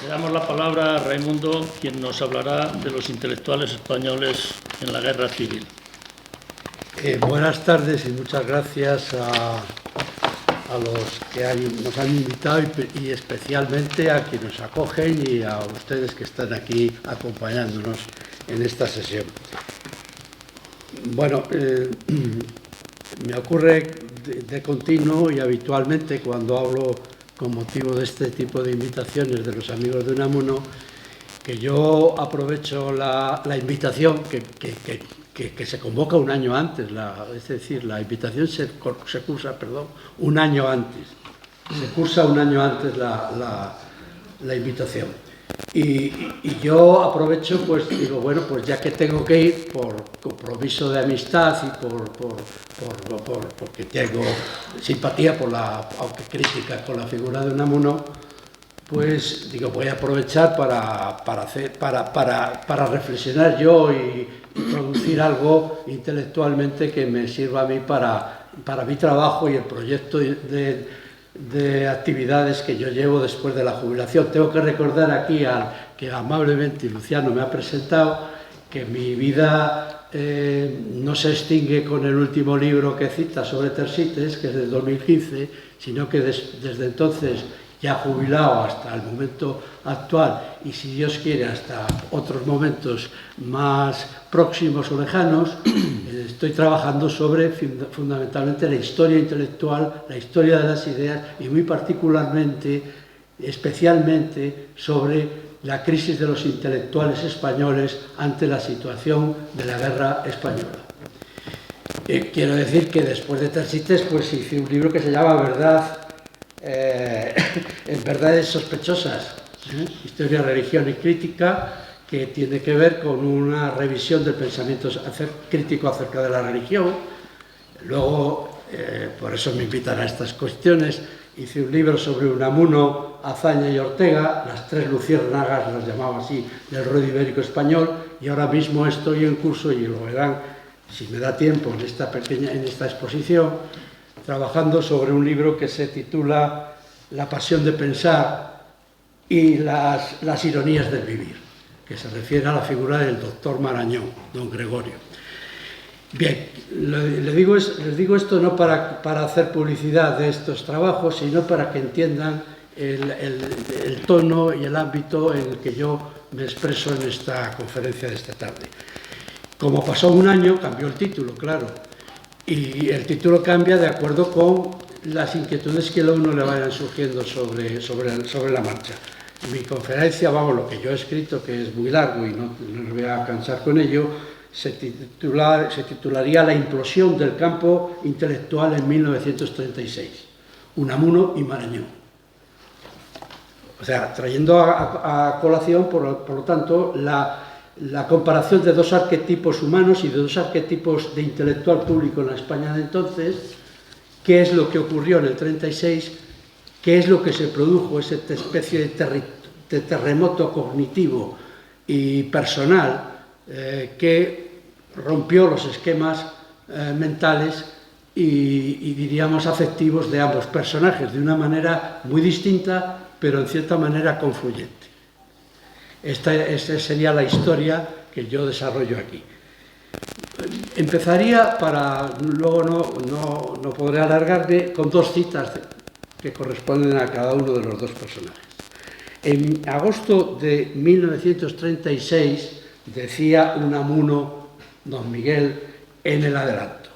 Speaker 1: Le damos la palabra a Raimundo, quien nos hablará de los intelectuales españoles en la Guerra Civil.
Speaker 4: Buenas tardes y muchas gracias a los que nos han invitado y especialmente a quienes nos acogen y a ustedes que están aquí acompañándonos en esta sesión. Bueno, me ocurre de continuo y habitualmente cuando hablo con motivo de este tipo de invitaciones de los amigos de Unamuno, que yo aprovecho la invitación que se convoca un año antes, es decir, la invitación se cursa un año antes, se cursa un año antes la invitación. Y yo aprovecho, pues digo, bueno, pues ya que tengo que ir por compromiso de amistad y porque tengo simpatía aunque crítica con la figura de Unamuno, pues digo, voy a aprovechar para reflexionar yo y producir algo intelectualmente que me sirva a mí para mi trabajo y el proyecto de actividades que yo llevo después de la jubilación. Tengo que recordar aquí que amablemente Luciano me ha presentado que mi vida no se extingue con el último libro que cita sobre Tersites, que es del 2015, sino que desde entonces, ya jubilado hasta el momento actual y si Dios quiere hasta otros momentos más próximos o lejanos, estoy trabajando sobre fundamentalmente la historia intelectual, la historia de las ideas y muy particularmente, especialmente sobre la crisis de los intelectuales españoles ante la situación de la guerra española. Quiero decir que después de Tersites pues hice un libro que se llama Verdades sospechosas, Historia, religión y crítica, que tiene que ver con una revisión del pensamiento crítico acerca de la religión. Luego, por eso me invitan a estas cuestiones, hice un libro sobre Unamuno, Azaña y Ortega, las 3 luciérnagas, las llamaba así, del ruedo ibérico español, y ahora mismo estoy en curso, y lo verán, si me da tiempo, en esta exposición, trabajando sobre un libro que se titula La pasión de pensar y las ironías del vivir, que se refiere a la figura del doctor Marañón, don Gregorio. Bien, les digo esto no para hacer publicidad de estos trabajos, sino para que entiendan el tono y el ámbito en el que yo me expreso en esta conferencia de esta tarde. Como pasó un año, cambió el título, claro, y el título cambia de acuerdo con las inquietudes que a uno le vayan surgiendo sobre la marcha. Mi conferencia, vamos, lo que yo he escrito, que es muy largo y no os voy a cansar con ello, se titularía La implosión del campo intelectual en 1936, Unamuno y Marañón. O sea, trayendo a colación, por lo tanto, la comparación de dos arquetipos humanos y de dos arquetipos de intelectual público en la España de entonces, qué es lo que ocurrió en el 36, qué es lo que se produjo, esa especie de terremoto cognitivo y personal que rompió los esquemas mentales y diríamos afectivos de ambos personajes, de una manera muy distinta, pero en cierta manera confluyente. Esta sería la historia que yo desarrollo aquí. Empezaría, luego no podré alargarme, con dos citas que corresponden a cada uno de los dos personajes. En agosto de 1936 decía Unamuno, don Miguel, en el adelanto: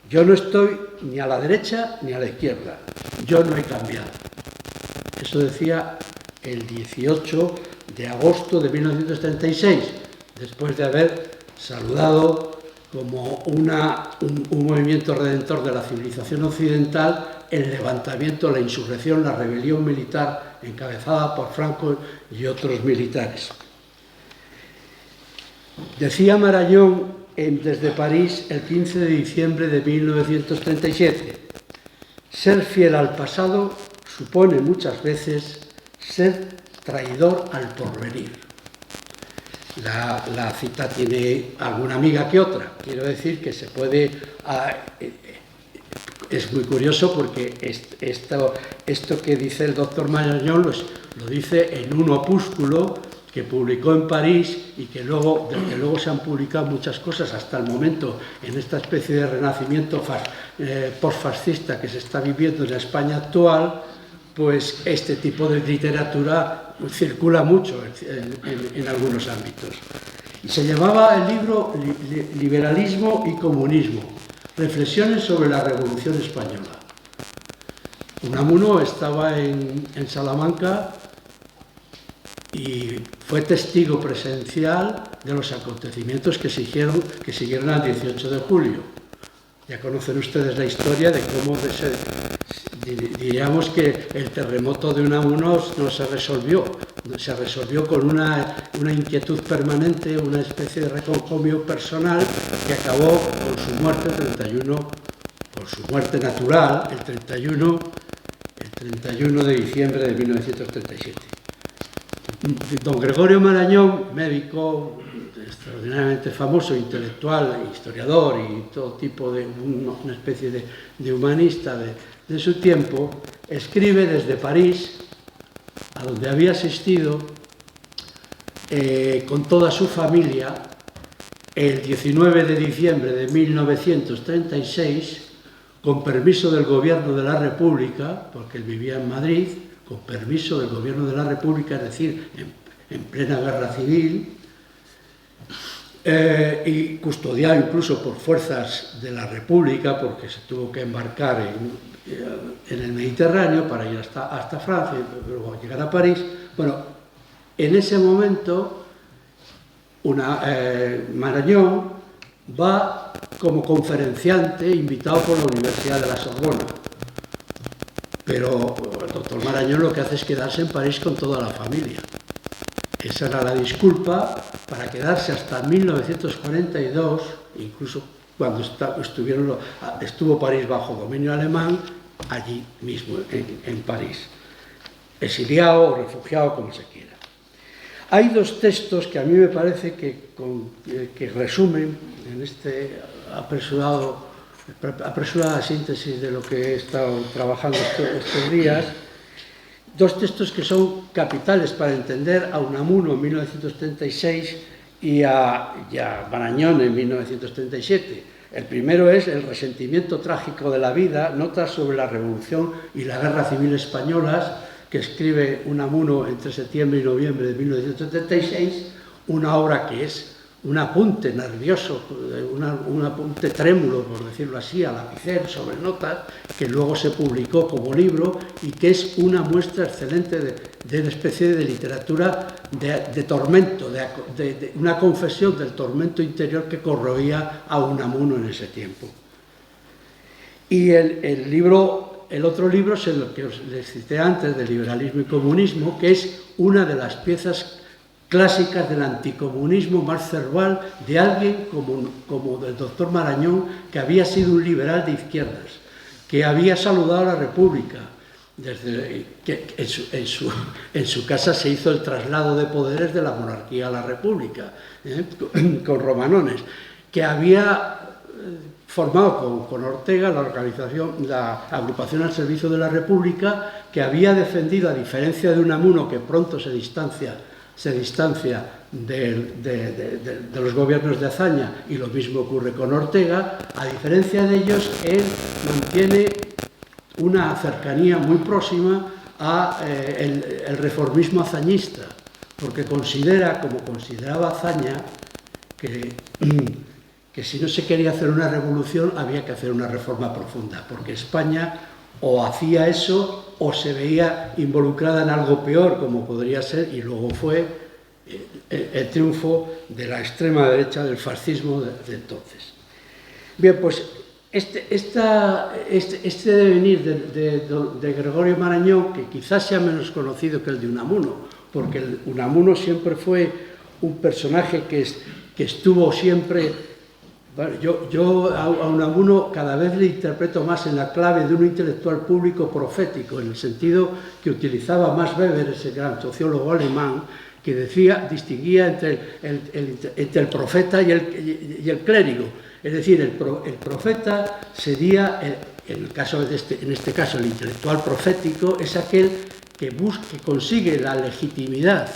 Speaker 4: yo no estoy ni a la derecha ni a la izquierda, yo no he cambiado. Eso decía el 18 de agosto de 1936, después de haber saludado como un movimiento redentor de la civilización occidental el levantamiento, la insurrección, la rebelión militar encabezada por Franco y otros militares. Decía Marañón desde París el 15 de diciembre de 1937: ser fiel al pasado supone muchas veces ser traidor al porvenir. La cita tiene alguna amiga que otra. Quiero decir que se puede... es muy curioso porque esto que dice el doctor Marañón lo dice en un opúsculo que publicó en París y del que luego se han publicado muchas cosas hasta el momento en esta especie de renacimiento postfascista que se está viviendo en la España actual. Pues este tipo de literatura circula mucho en algunos ámbitos. Y se llamaba el libro Liberalismo y Comunismo, reflexiones sobre la Revolución Española. Unamuno estaba en Salamanca y fue testigo presencial de los acontecimientos que siguieron al 18 de julio. Ya conocen ustedes la historia de cómo diríamos que el terremoto de Unamuno no se resolvió con una inquietud permanente, una especie de reconcomio personal que acabó con su muerte por su muerte natural, el 31 de diciembre de 1937. Don Gregorio Marañón, médico extraordinariamente famoso, intelectual, historiador y todo tipo de una especie de humanista de su tiempo, escribe desde París, a donde había asistido con toda su familia el 19 de diciembre de 1936, con permiso del Gobierno de la República, porque él vivía en Madrid, con permiso del Gobierno de la República, es decir, en plena guerra civil, y custodiado incluso por fuerzas de la República, porque se tuvo que embarcar en el Mediterráneo para ir hasta Francia y luego llegar a París. Bueno, en ese momento Marañón va como conferenciante invitado por la Universidad de la Sorbona, pero el doctor Marañón lo que hace es quedarse en París con toda la familia. Esa era la disculpa para quedarse hasta 1942, incluso cuando estuvo París bajo dominio alemán, allí mismo, en París. Exiliado o refugiado, como se quiera. Hay dos textos que a mí me parece que resumen en este apresurada síntesis de lo que he estado trabajando estos días. Dos textos que son capitales para entender a Unamuno en 1936 y a Marañón en 1937. El primero es El resentimiento trágico de la vida, notas sobre la Revolución y la Guerra Civil españolas, que escribe Unamuno entre septiembre y noviembre de 1936, una obra que es un apunte nervioso, un apunte trémulo, por decirlo así, a lapicero, sobre notas, que luego se publicó como libro y que es una muestra excelente de una especie de literatura de tormento, de una confesión del tormento interior que corroía a Unamuno en ese tiempo. Y el otro libro es el que les cité antes, de Liberalismo y Comunismo, que es una de las piezas clásicas del anticomunismo más cerval de alguien como el doctor Marañón, que había sido un liberal de izquierdas, que había saludado a la República, que en su casa se hizo el traslado de poderes de la monarquía a la República, con Romanones, que había formado con Ortega la agrupación al servicio de la República, que había defendido, a diferencia de Unamuno, que pronto se distancia de los gobiernos de Azaña, y lo mismo ocurre con Ortega. A diferencia de ellos, él mantiene una cercanía muy próxima al reformismo azañista, porque considera, como consideraba Azaña, que si no se quería hacer una revolución había que hacer una reforma profunda, porque España o hacía eso o se veía involucrada en algo peor, como podría ser, y luego fue el triunfo de la extrema derecha, del fascismo de entonces. Bien, pues este devenir de Gregorio Marañón, que quizás sea menos conocido que el de Unamuno, porque Unamuno siempre fue un personaje que estuvo siempre... Bueno, yo a Unamuno cada vez le interpreto más en la clave de un intelectual público profético, en el sentido que utilizaba Max Weber, ese gran sociólogo alemán, que distinguía entre el profeta y el clérigo. Es decir, el profeta sería, en este caso el intelectual profético, es aquel que consigue la legitimidad,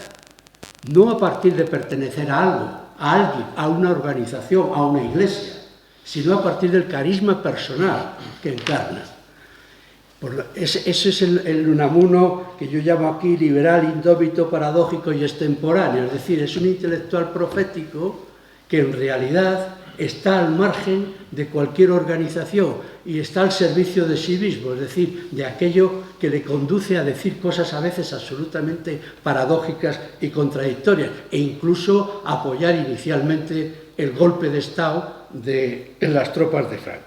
Speaker 4: no a partir de pertenecer a algo, a alguien, a una organización, a una iglesia, sino a partir del carisma personal que encarna. Ese es el Unamuno que yo llamo aquí liberal, indómito, paradójico y extemporáneo. Es decir, es un intelectual profético que en realidad está al margen de cualquier organización y está al servicio de sí mismo, es decir, de aquello que le conduce a decir cosas a veces absolutamente paradójicas y contradictorias, e incluso apoyar inicialmente el golpe de Estado de las tropas de Franco.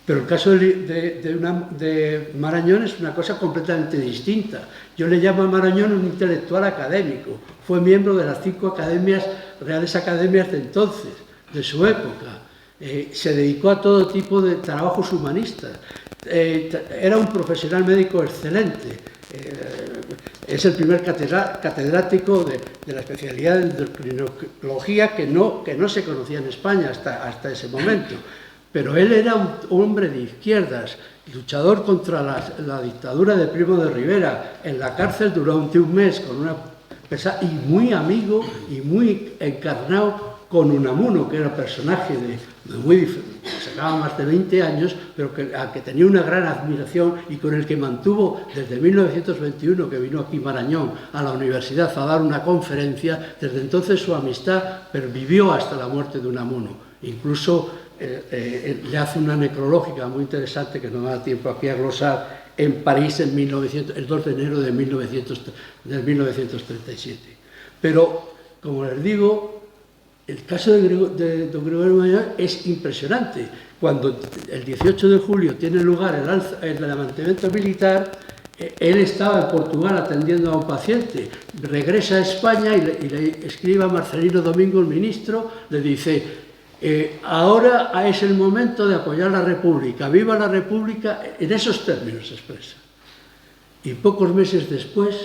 Speaker 4: Pero el caso de Marañón es una cosa completamente distinta. Yo le llamo a Marañón un intelectual académico. Fue miembro de las 5 Reales Academias de entonces, de su época. Se dedicó a todo tipo de trabajos humanistas. Era un profesional médico excelente. Es el primer catedrático de la especialidad de endocrinología que no se conocía en España hasta ese momento. Pero él era un hombre de izquierdas, luchador contra la dictadura de Primo de Rivera, en la cárcel durante un mes, y muy amigo y muy encarnado con Unamuno, que era un personaje sacaba más de 20 años, pero al que tenía una gran admiración y con el que mantuvo desde 1921, que vino aquí Marañón a la universidad a dar una conferencia. Desde entonces su amistad pervivió hasta la muerte de Unamuno. Incluso le hace una necrológica muy interesante que no me da tiempo aquí a glosar, en París el 2 de enero de 1937. Pero, como les digo, el caso de don Gregorio Marañón es impresionante. Cuando el 18 de julio tiene lugar el levantamiento militar, él estaba en Portugal atendiendo a un paciente, regresa a España y le escribe a Marcelino Domingo, el ministro, le dice: ahora es el momento de apoyar la República, viva la República, en esos términos se expresa. Y pocos meses después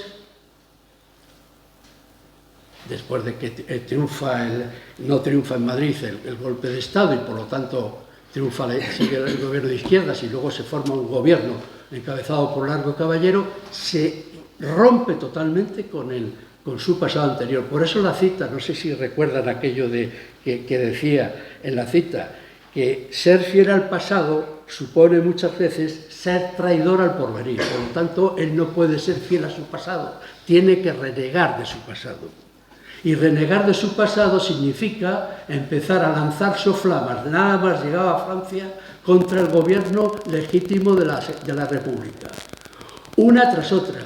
Speaker 4: de que no triunfa en Madrid el golpe de Estado y por lo tanto sigue el gobierno de izquierdas y luego se forma un gobierno encabezado por Largo Caballero, se rompe totalmente con su pasado anterior. Por eso la cita, no sé si recuerdan aquello que decía en la cita, que ser fiel al pasado supone muchas veces ser traidor al porvenir. Por lo tanto, él no puede ser fiel a su pasado, tiene que renegar de su pasado. Y renegar de su pasado significa empezar a lanzar soflamas, nada más llegaba a Francia, contra el gobierno legítimo de la República. Una tras otra.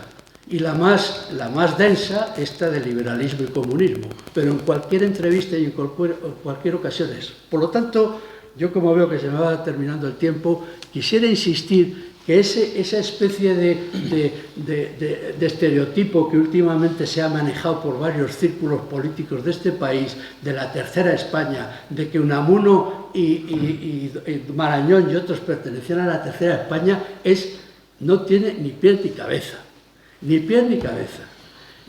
Speaker 4: Y la más densa, esta de liberalismo y comunismo. Pero en cualquier entrevista y en cualquier ocasión es. Por lo tanto, yo como veo que se me va terminando el tiempo, quisiera insistir que esa especie de estereotipo que últimamente se ha manejado por varios círculos políticos de este país, de la tercera España, de que Unamuno y Marañón y otros pertenecían a la tercera España, no tiene ni pies ni cabeza. Ni pies ni cabeza.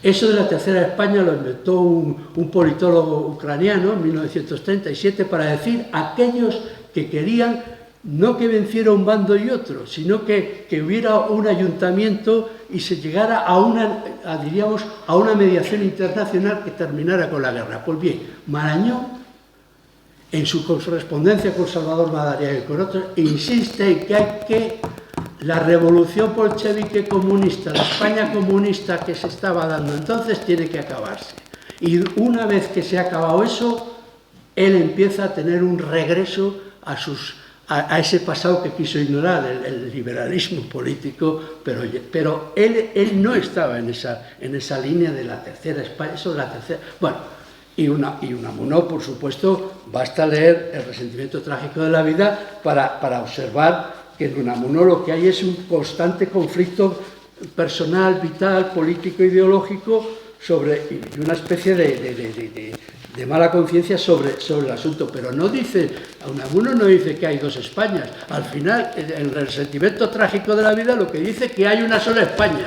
Speaker 4: Eso de la tercera España lo inventó un politólogo ucraniano en 1937 para decir a aquellos que querían no que venciera un bando y otro, sino que hubiera un ayuntamiento y se llegara a una mediación internacional que terminara con la guerra. Pues bien, Marañón, en su correspondencia con Salvador Madariaga y con otros, insiste en que la revolución bolchevique comunista, la España comunista que se estaba dando entonces, tiene que acabarse. Y una vez que se ha acabado eso, él empieza a tener un regreso a ese pasado que quiso ignorar, el liberalismo político, pero él no estaba en esa línea de la tercera España, eso de la tercera. Bueno, y Unamuno, por supuesto, basta leer El resentimiento trágico de la vida para observar que en Unamuno lo que hay es un constante conflicto personal, vital, político, ideológico, y una especie de mala conciencia sobre el asunto. Pero Unamuno no dice que hay dos Españas. Al final, en El resentimiento trágico de la vida, lo que dice es que hay una sola España.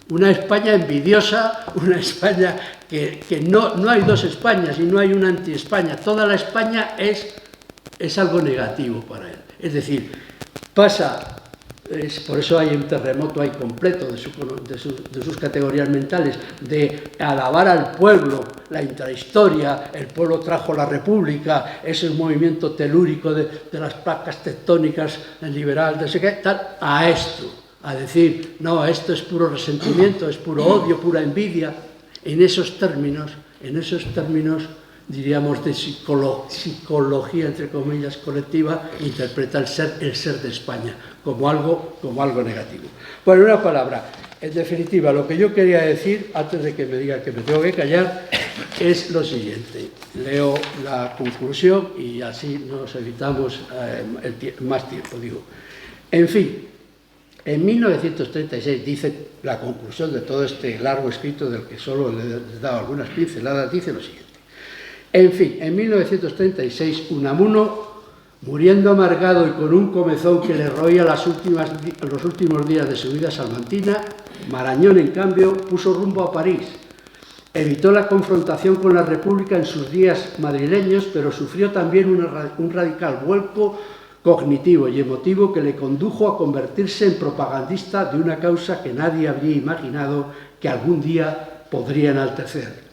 Speaker 4: Una España envidiosa, una España que no hay dos Españas y no hay una anti-España. Toda la España es algo negativo para él. Es decir, por eso hay un terremoto ahí completo de sus categorías mentales, de alabar al pueblo, la intrahistoria, el pueblo trajo la república, ese movimiento telúrico de las placas tectónicas liberal, a esto, a decir, no, esto es puro resentimiento, es puro odio, pura envidia. En esos términos, diríamos, de psicología, entre comillas, colectiva, interpreta el ser de España como algo negativo. Bueno, una palabra. En definitiva, lo que yo quería decir, antes de que me diga que me tengo que callar, es lo siguiente. Leo la conclusión y así nos evitamos más tiempo. Digo, en fin, en 1936, dice la conclusión de todo este largo escrito, del que solo le he dado algunas pinceladas, dice lo siguiente. En fin, en 1936, Unamuno, muriendo amargado y con un comezón que le roía los últimos días de su vida salmantina, Marañón, en cambio, puso rumbo a París. Evitó la confrontación con la República en sus días madrileños, pero sufrió también un radical vuelco cognitivo y emotivo que le condujo a convertirse en propagandista de una causa que nadie habría imaginado que algún día podría enaltecer.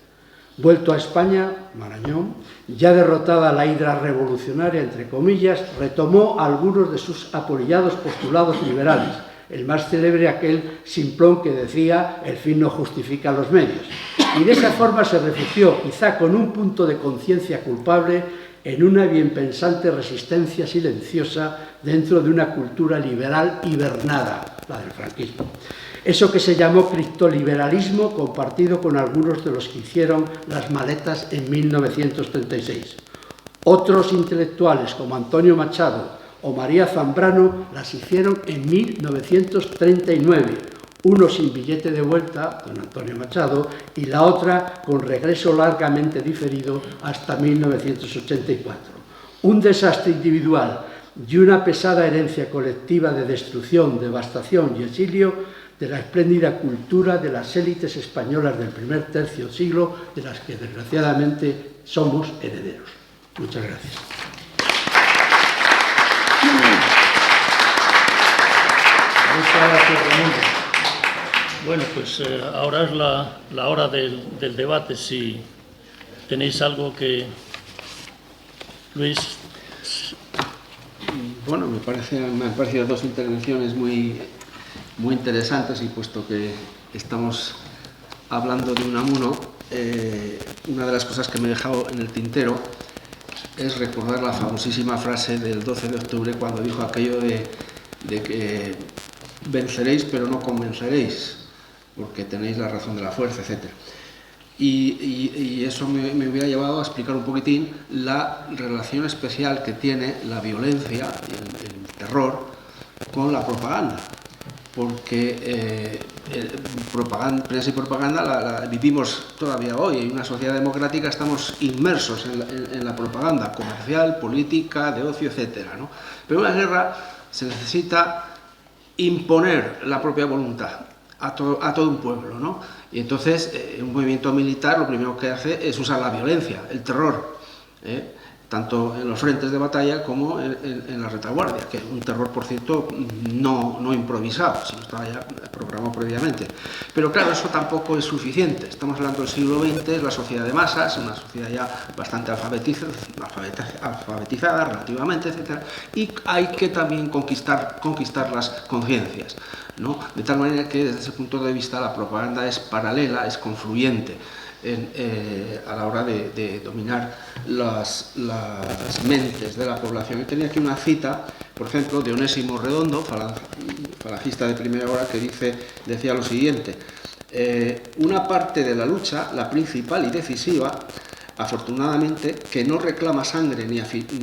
Speaker 4: Vuelto a España, Marañón, ya derrotada la hidra revolucionaria, entre comillas, retomó algunos de sus apolillados postulados liberales, el más célebre aquel simplón que decía «el fin no justifica los medios». Y de esa forma se refugió, quizá con un punto de conciencia culpable, en una bienpensante resistencia silenciosa dentro de una cultura liberal hibernada, la del franquismo. Eso que se llamó criptoliberalismo, compartido con algunos de los que hicieron las maletas en 1936. Otros intelectuales, como Antonio Machado o María Zambrano, las hicieron en 1939, uno sin billete de vuelta, don Antonio Machado, y la otra con regreso largamente diferido hasta 1984. Un desastre individual y una pesada herencia colectiva de destrucción, devastación y exilio de la espléndida cultura de las élites españolas del primer tercio siglo, de las que desgraciadamente somos herederos. Muchas gracias.
Speaker 1: Muchas gracias, Ramón. Bueno, pues ahora es la hora del debate. Si tenéis algo que... Luis.
Speaker 2: Bueno, me han parecido dos intervenciones muy interesantes, y puesto que estamos hablando de Unamuno, una de las cosas que me he dejado en el tintero es recordar la famosísima frase del 12 de octubre cuando dijo aquello de que venceréis pero no convenceréis, porque tenéis la razón de la fuerza, etc. Y eso me hubiera llevado a explicar un poquitín la relación especial que tiene la violencia, el terror, con la propaganda. Porque prensa y propaganda la vivimos todavía hoy. En una sociedad democrática estamos inmersos en la propaganda comercial, política, de ocio, etc., ¿no? Pero en una guerra se necesita imponer la propia voluntad a todo un pueblo, ¿no? Y entonces un movimiento militar lo primero que hace es usar la violencia, el terror, tanto en los frentes de batalla como en la retaguardia, que es un terror, por cierto, no improvisado, sino estaba ya programado previamente. Pero claro, eso tampoco es suficiente. Estamos hablando del siglo XX, es la sociedad de masas, una sociedad ya bastante alfabetizada relativamente, etc. Y hay que también conquistar las conciencias, ¿no? De tal manera que desde ese punto de vista la propaganda es paralela, es confluyente a la hora de dominar las mentes de la población. Yo tenía aquí una cita, por ejemplo, de Onésimo Redondo, falangista de primera hora, que decía lo siguiente: una parte de la lucha, la principal y decisiva, afortunadamente, que no reclama sangre ni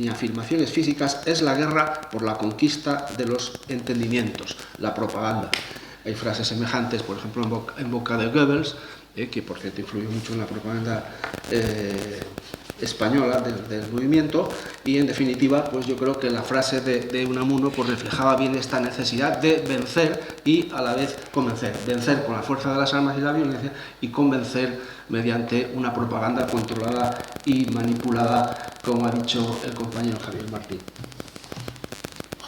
Speaker 2: afirmaciones físicas, es la guerra por la conquista de los entendimientos, la propaganda. Hay frases semejantes, por ejemplo, en boca de Goebbels, que por cierto influyó mucho en la propaganda española del movimiento, y en definitiva pues yo creo que la frase de Unamuno pues reflejaba bien esta necesidad de vencer y a la vez convencer, vencer con la fuerza de las armas y la violencia, y convencer mediante una propaganda controlada y manipulada, como ha dicho el compañero Javier Martín.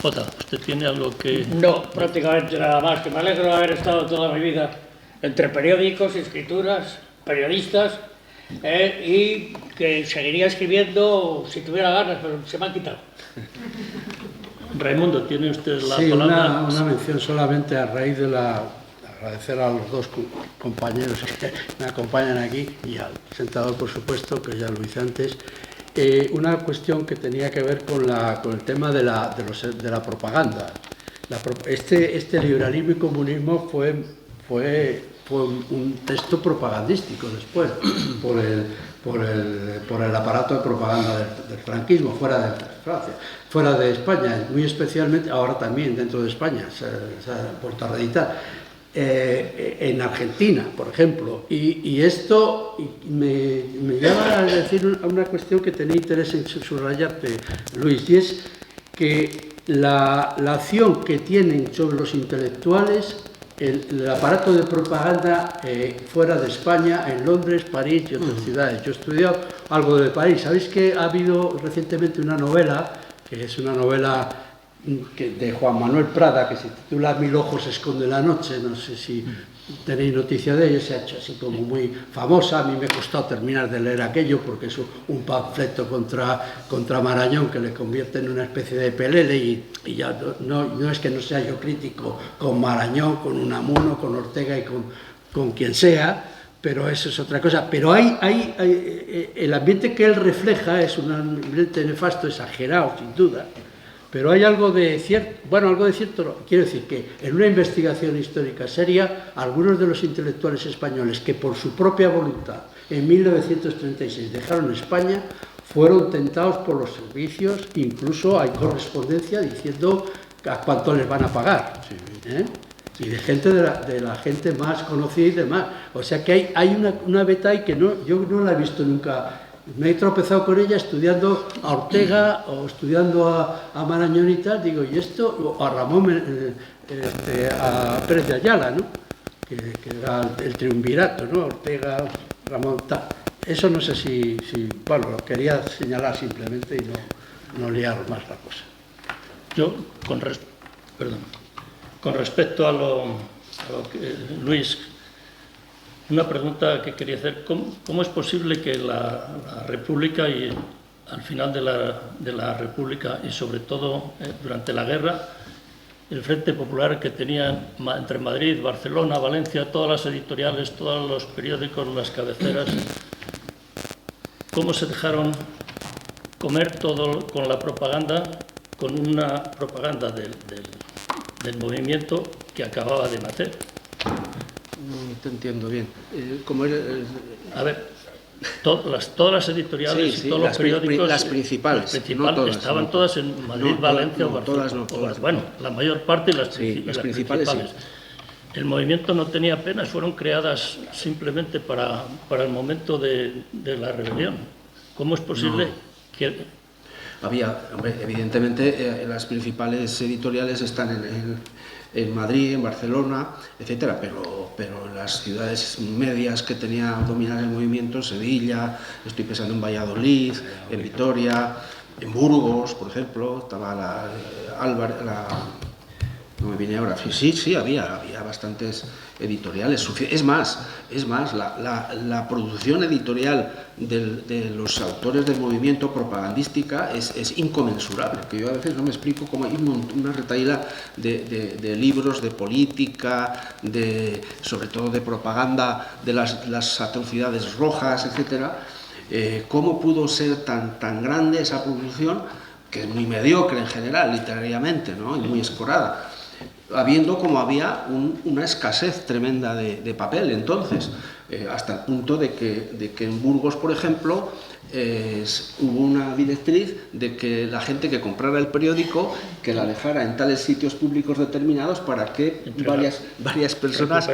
Speaker 1: Jota, ¿usted tiene algo que...?
Speaker 3: No, prácticamente nada más, que me alegro de haber estado toda mi vida entre periódicos, escrituras, periodistas, y que seguiría escribiendo si tuviera ganas, pero se me han quitado.
Speaker 1: Raimundo, ¿tiene usted la
Speaker 4: sí,
Speaker 1: palabra?
Speaker 4: Una mención solamente a raíz de agradecer a los dos compañeros que me acompañan aquí y al presentador, por supuesto, que ya lo hice antes. Una cuestión que tenía que ver con el tema de la propaganda. Este liberalismo y comunismo fue un texto propagandístico después por el aparato de propaganda del franquismo fuera de Francia, fuera de España, muy especialmente, ahora también dentro de España se ha vuelto a reeditar, en Argentina, por ejemplo. Y esto me lleva a decir una cuestión que tenía interés en subrayarte, Luis, y es que la acción que tienen sobre los intelectuales el aparato de propaganda fuera de España, en Londres, París y otras ciudades. Yo he estudiado algo de París. ¿Sabéis que ha habido recientemente una novela, que es una novela de Juan Manuel Prada, que se titula Mil ojos esconde la noche? No sé si tenéis noticia de ella. Se ha hecho así como muy famosa. A mí me costó terminar de leer aquello porque es un panfleto contra Marañón, que le convierte en una especie de pelele, y ya no es que no sea yo crítico con Marañón, con Unamuno, con Ortega y con quien sea, pero eso es otra cosa. Pero el ambiente que él refleja es un ambiente nefasto, exagerado, sin duda. Pero hay algo de cierto, quiero decir que en una investigación histórica seria, algunos de los intelectuales españoles que por su propia voluntad en 1936 dejaron España, fueron tentados por los servicios, incluso hay correspondencia diciendo a cuánto les van a pagar, y de gente de la gente más conocida y demás. O sea que hay una beta ahí que yo no la he visto nunca. Me he tropezado con ella estudiando a Ortega o estudiando a Marañón y tal, digo, y esto, o a Ramón, a Pérez de Ayala, ¿no? Que era el triunvirato, ¿no? Ortega, Ramón, tal. Eso no sé si bueno, lo quería señalar simplemente y no liar más la cosa.
Speaker 1: Yo, con respecto a lo que Luis, una pregunta que quería hacer: ¿cómo es posible que la República, y al final de la República y sobre todo durante la guerra, el Frente Popular que tenían entre Madrid, Barcelona, Valencia, todas las editoriales, todos los periódicos, las cabeceras, cómo se dejaron comer todo con la propaganda, con una propaganda del movimiento que acababa de nacer.
Speaker 2: No te entiendo bien.
Speaker 1: A ver, todas las editoriales
Speaker 2: Sí,
Speaker 1: y todos los periódicos,
Speaker 2: las principales,
Speaker 1: no todas, estaban todas en Madrid, Valencia o Barcelona.
Speaker 2: Todas.
Speaker 1: Bueno, la mayor parte y las
Speaker 2: principales. Sí.
Speaker 1: El movimiento no tenía apenas, fueron creadas simplemente para el momento de la rebelión. ¿Cómo es posible que...?
Speaker 2: Había, hombre, evidentemente las principales editoriales están en Madrid, en Barcelona, etcétera, pero las ciudades medias que tenía dominar el movimiento, Sevilla, estoy pensando en Valladolid, en Vitoria, en Burgos, por ejemplo, estaba no me viene ahora. Sí, había bastantes editoriales. Es más, la producción editorial de los autores del movimiento propagandística es inconmensurable, que yo a veces no me explico cómo hay una retahíla de libros de política, sobre todo de propaganda, de las atrocidades rojas, etcétera. ¿Cómo pudo ser tan grande esa producción, que es muy mediocre en general, literariamente, ¿no? Y muy escorada? Habiendo como había una escasez tremenda de papel entonces, hasta el punto de que en Burgos, por ejemplo, hubo una directriz de que la gente que comprara el periódico que la dejara en tales sitios públicos determinados para que varias personas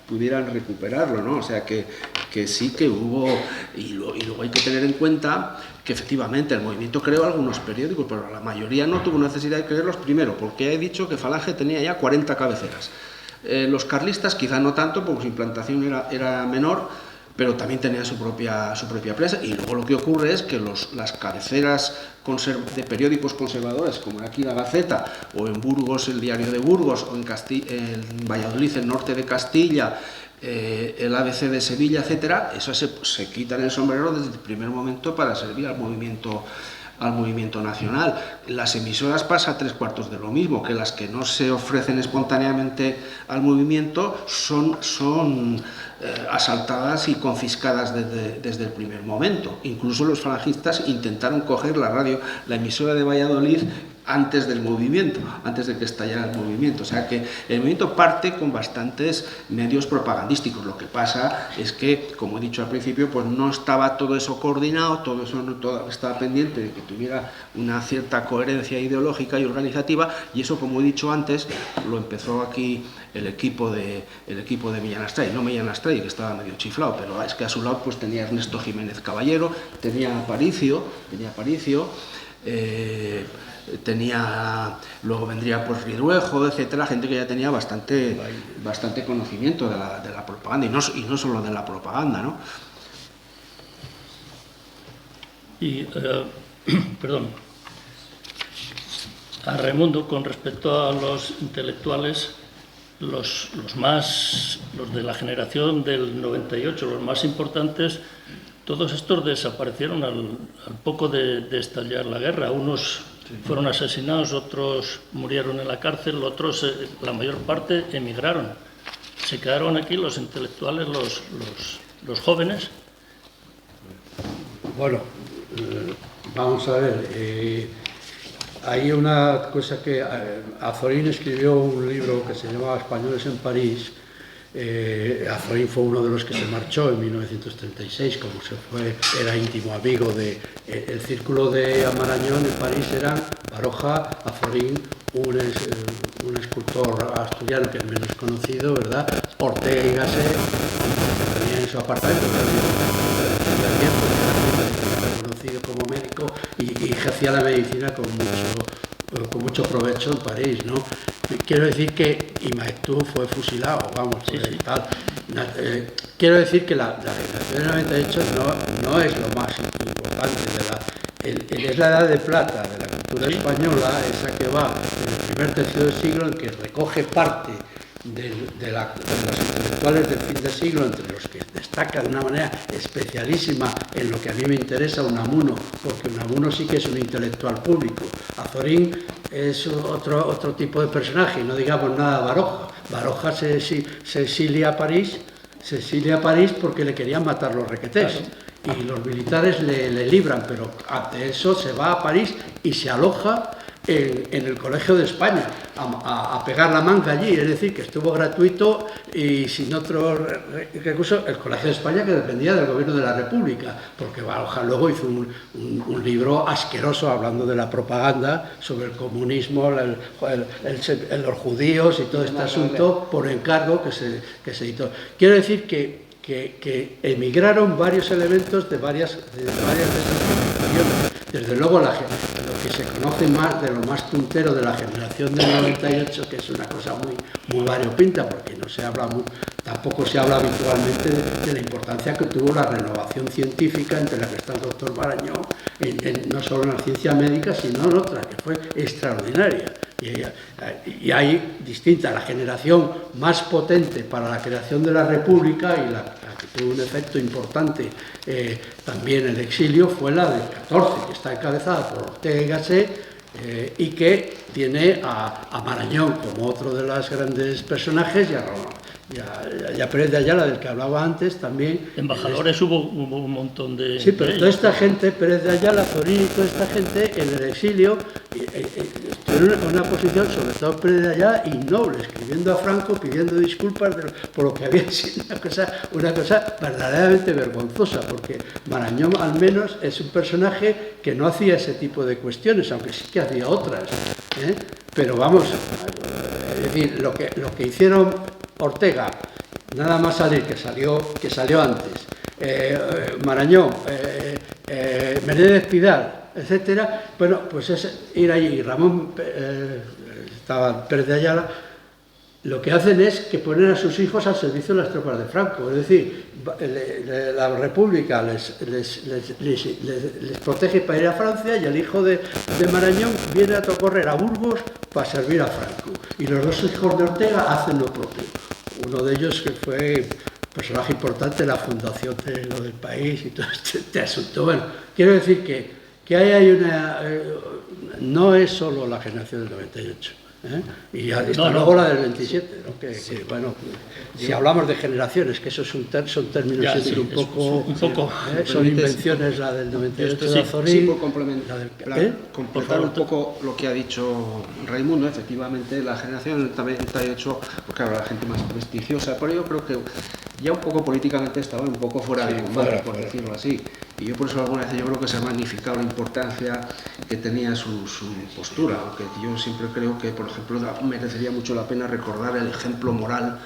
Speaker 2: pudieran recuperarlo, ¿no? O sea que sí que hubo, y luego hay que tener en cuenta que efectivamente el movimiento creó algunos periódicos, pero la mayoría no tuvo necesidad de crearlos, primero porque he dicho que Falange tenía ya 40 cabeceras. Los carlistas quizá no tanto, porque su implantación era menor, pero también tenía su propia prensa. Y luego lo que ocurre es que las cabeceras de periódicos conservadores, como aquí la Gaceta, o en Burgos el Diario de Burgos, o en Valladolid el Norte de Castilla, el ABC de Sevilla, etcétera, eso se quitan el sombrero desde el primer momento para servir al movimiento nacional. Las emisoras pasa 3/4 de lo mismo, que las que no se ofrecen espontáneamente al movimiento son asaltadas y confiscadas desde el primer momento. Incluso los falangistas intentaron coger la emisora de Valladolid antes del movimiento, antes de que estallara el movimiento. O sea que el movimiento parte con bastantes medios propagandísticos. Lo que pasa es que, como he dicho al principio, pues no estaba todo eso coordinado, todo estaba pendiente de que tuviera una cierta coherencia ideológica y organizativa, y eso, como he dicho antes, lo empezó aquí el equipo de Millán Astray, no Millán Astray, que estaba medio chiflado, pero es que a su lado pues tenía Ernesto Jiménez Caballero, tenía Aparicio, luego vendría pues Ridruejo, etcétera, gente que ya tenía bastante conocimiento de la propaganda, y no solo de la propaganda, ¿no?
Speaker 1: Y, perdón, a Raimundo, con respecto a los intelectuales, los de la generación del 98, los más importantes, todos estos desaparecieron al poco de estallar la guerra. Unos fueron asesinados, otros murieron en la cárcel, otros, la mayor parte, emigraron. Se quedaron aquí los intelectuales, los jóvenes.
Speaker 4: Bueno, vamos a ver. Hay una cosa que Azorín escribió un libro que se llamaba Españoles en París. Azorín fue uno de los que se marchó en 1936, como se fue, era íntimo amigo el círculo de Amarañón en París eran Baroja, Azorín, un escultor asturiano que es menos conocido, ¿verdad? Ortega y Gasset, que tenía en su apartamento, conocido como médico y ejercía la medicina con mucho provecho en París, ¿no? Quiero decir que Imaeztú fue fusilado, vamos,
Speaker 1: sí.
Speaker 4: tal. Quiero decir que la generación del 98 no es lo más importante es la edad de plata de la cultura española, esa que va en el primer tercio del siglo, en que recoge parte de los intelectuales del fin de siglo, entre los que destaca de una manera especialísima en lo que a mí me interesa Unamuno, porque Unamuno sí que es un intelectual público. Azorín es otro tipo de personaje, no digamos nada de Baroja. Baroja se exilia a París porque le querían matar los requetés. Y los militares le libran, pero ante eso se va a París y se aloja en el Colegio de España a pegar la manga allí, es decir, que estuvo gratuito y sin otro recurso, el Colegio de España, que dependía del Gobierno de la República, porque Baroja luego hizo un libro asqueroso hablando de la propaganda sobre el comunismo, los judíos y todo este asunto por encargo que se editó. Quiero decir que emigraron varios elementos de varias de esas generaciones. Desde luego, lo que se conoce más de lo más puntero de la generación del 98, que es una cosa muy variopinta, porque tampoco se habla habitualmente de la importancia que tuvo la renovación científica, entre la que está el doctor Marañón, no solo en la ciencia médica, sino en otra, que fue extraordinaria. Y hay distinta, la generación más potente para la creación de la República y la que tuvo un efecto importante también en el exilio fue la del 14, que está encabezada por Ortega y Gasset y que tiene a Marañón como otro de los grandes personajes y a Pérez de Ayala, del que hablaba antes, también.
Speaker 1: Embajadores hubo un montón de...
Speaker 4: Sí, pero toda esta gente, Pérez de Ayala, Zorín y toda esta gente en el exilio estuvieron en una posición, sobre todo Pérez de Ayala, innoble, escribiendo a Franco, pidiendo disculpas por lo que había sido una cosa verdaderamente vergonzosa, porque Marañón al menos es un personaje que no hacía ese tipo de cuestiones, aunque sí que hacía otras, pero vamos, es decir, lo que hicieron Ortega, nada más salir, que salió antes, Marañón, Menéndez Pidal, etcétera, bueno, pues es ir allí. Ramón estaba Pérez de Ayala, lo que hacen es que ponen a sus hijos al servicio de las tropas de Franco, es decir, la República les protege para ir a Francia y el hijo de Marañón viene a correr a Burgos para servir a Franco. Y los dos hijos de Ortega hacen lo propio. Uno de ellos que fue personaje importante en la fundación de lo del país y todo este asunto. Bueno, quiero decir que ahí hay no es solo la generación del 98. Y luego la del 27, ¿no? Bueno, si hablamos de generaciones, que esos son términos siempre un poco son invenciones, la del 98 de Azorín.
Speaker 2: Sí, por completar un poco lo que ha dicho Raimundo, efectivamente la generación del 98, pues claro, la gente más prestigiosa, pero yo creo que ya un poco políticamente estaba un poco fuera de combate, por decirlo así. Y yo por eso alguna vez yo creo que se ha magnificado la importancia que tenía su postura, aunque yo siempre creo que, por ejemplo, merecería mucho la pena recordar el ejemplo moral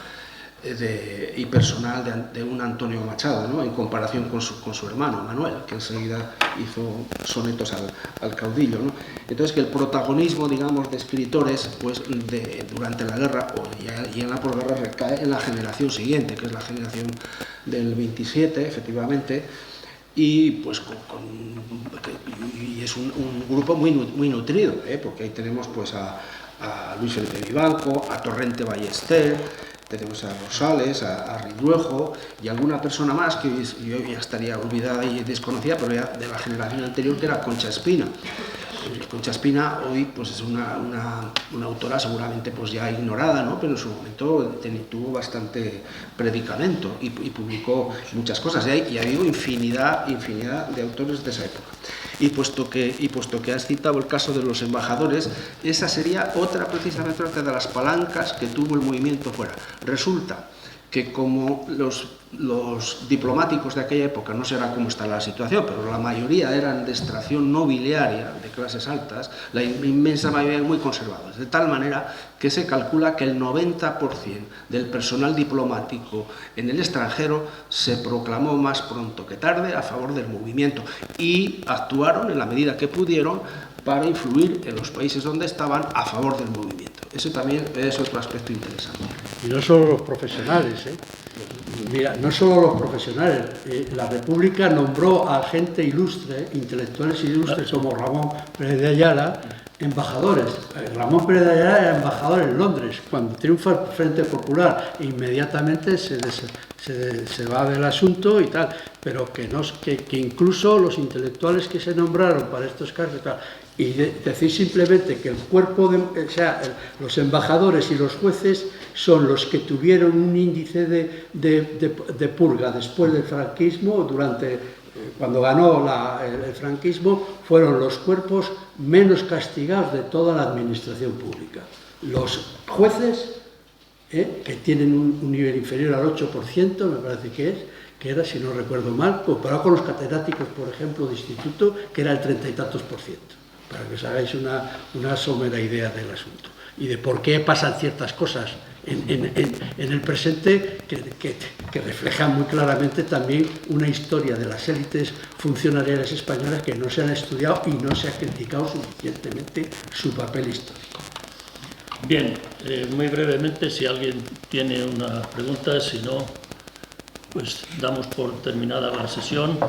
Speaker 2: y personal de un Antonio Machado, ¿no? En comparación con su hermano Manuel, que enseguida hizo sonetos al caudillo, ¿no? Entonces, que el protagonismo, digamos, de escritores pues, durante la guerra y en la posguerra recae en la generación siguiente, que es la generación del 27, efectivamente, y pues y es un grupo muy nutrido, porque ahí tenemos pues a Luis Felipe Vivanco, a Torrente Ballester, tenemos a Rosales, a Ridruejo y alguna persona más que yo ya estaría olvidada y desconocida, pero ya de la generación anterior, que era Concha Espina. Concha Espina hoy pues es una autora seguramente pues ya ignorada, ¿no? Pero en su momento tuvo bastante predicamento y publicó muchas cosas. Y ha habido infinidad de autores de esa época. Y puesto que has citado el caso de los embajadores, esa sería precisamente otra de las palancas que tuvo el movimiento fuera. Resulta que como los diplomáticos de aquella época, no sé ahora cómo está la situación, pero la mayoría eran de extracción nobiliaria, de clases altas, la inmensa mayoría muy conservados, de tal manera que se calcula que el 90% del personal diplomático en el extranjero se proclamó más pronto que tarde a favor del movimiento y actuaron en la medida que pudieron para influir en los países donde estaban a favor del movimiento. Ese también es otro aspecto interesante.
Speaker 4: Y no solo los profesionales, Mira, no solo los profesionales. La República nombró a gente ilustre, intelectuales ilustres como Ramón Pérez de Ayala, embajadores. Ramón Pérez de Ayala era embajador en Londres. Cuando triunfa el Frente Popular, inmediatamente se va del asunto y tal, pero que incluso los intelectuales que se nombraron para estos cargos y tal, y decir simplemente que el cuerpo, o sea, los embajadores y los jueces son los que tuvieron un índice de purga después del franquismo, cuando ganó el franquismo, fueron los cuerpos menos castigados de toda la administración pública. Los jueces, que tienen un nivel inferior al 8%, me parece que era, si no recuerdo mal, comparado con los catedráticos, por ejemplo, de instituto, que era el 30 y tantos %, para que os hagáis una somera idea del asunto y de por qué pasan ciertas cosas en el presente que reflejan muy claramente también una historia de las élites funcionariales españolas que no se han estudiado y no se ha criticado suficientemente su papel histórico.
Speaker 1: Bien, muy brevemente, si alguien tiene una pregunta, si no, pues damos por terminada la sesión.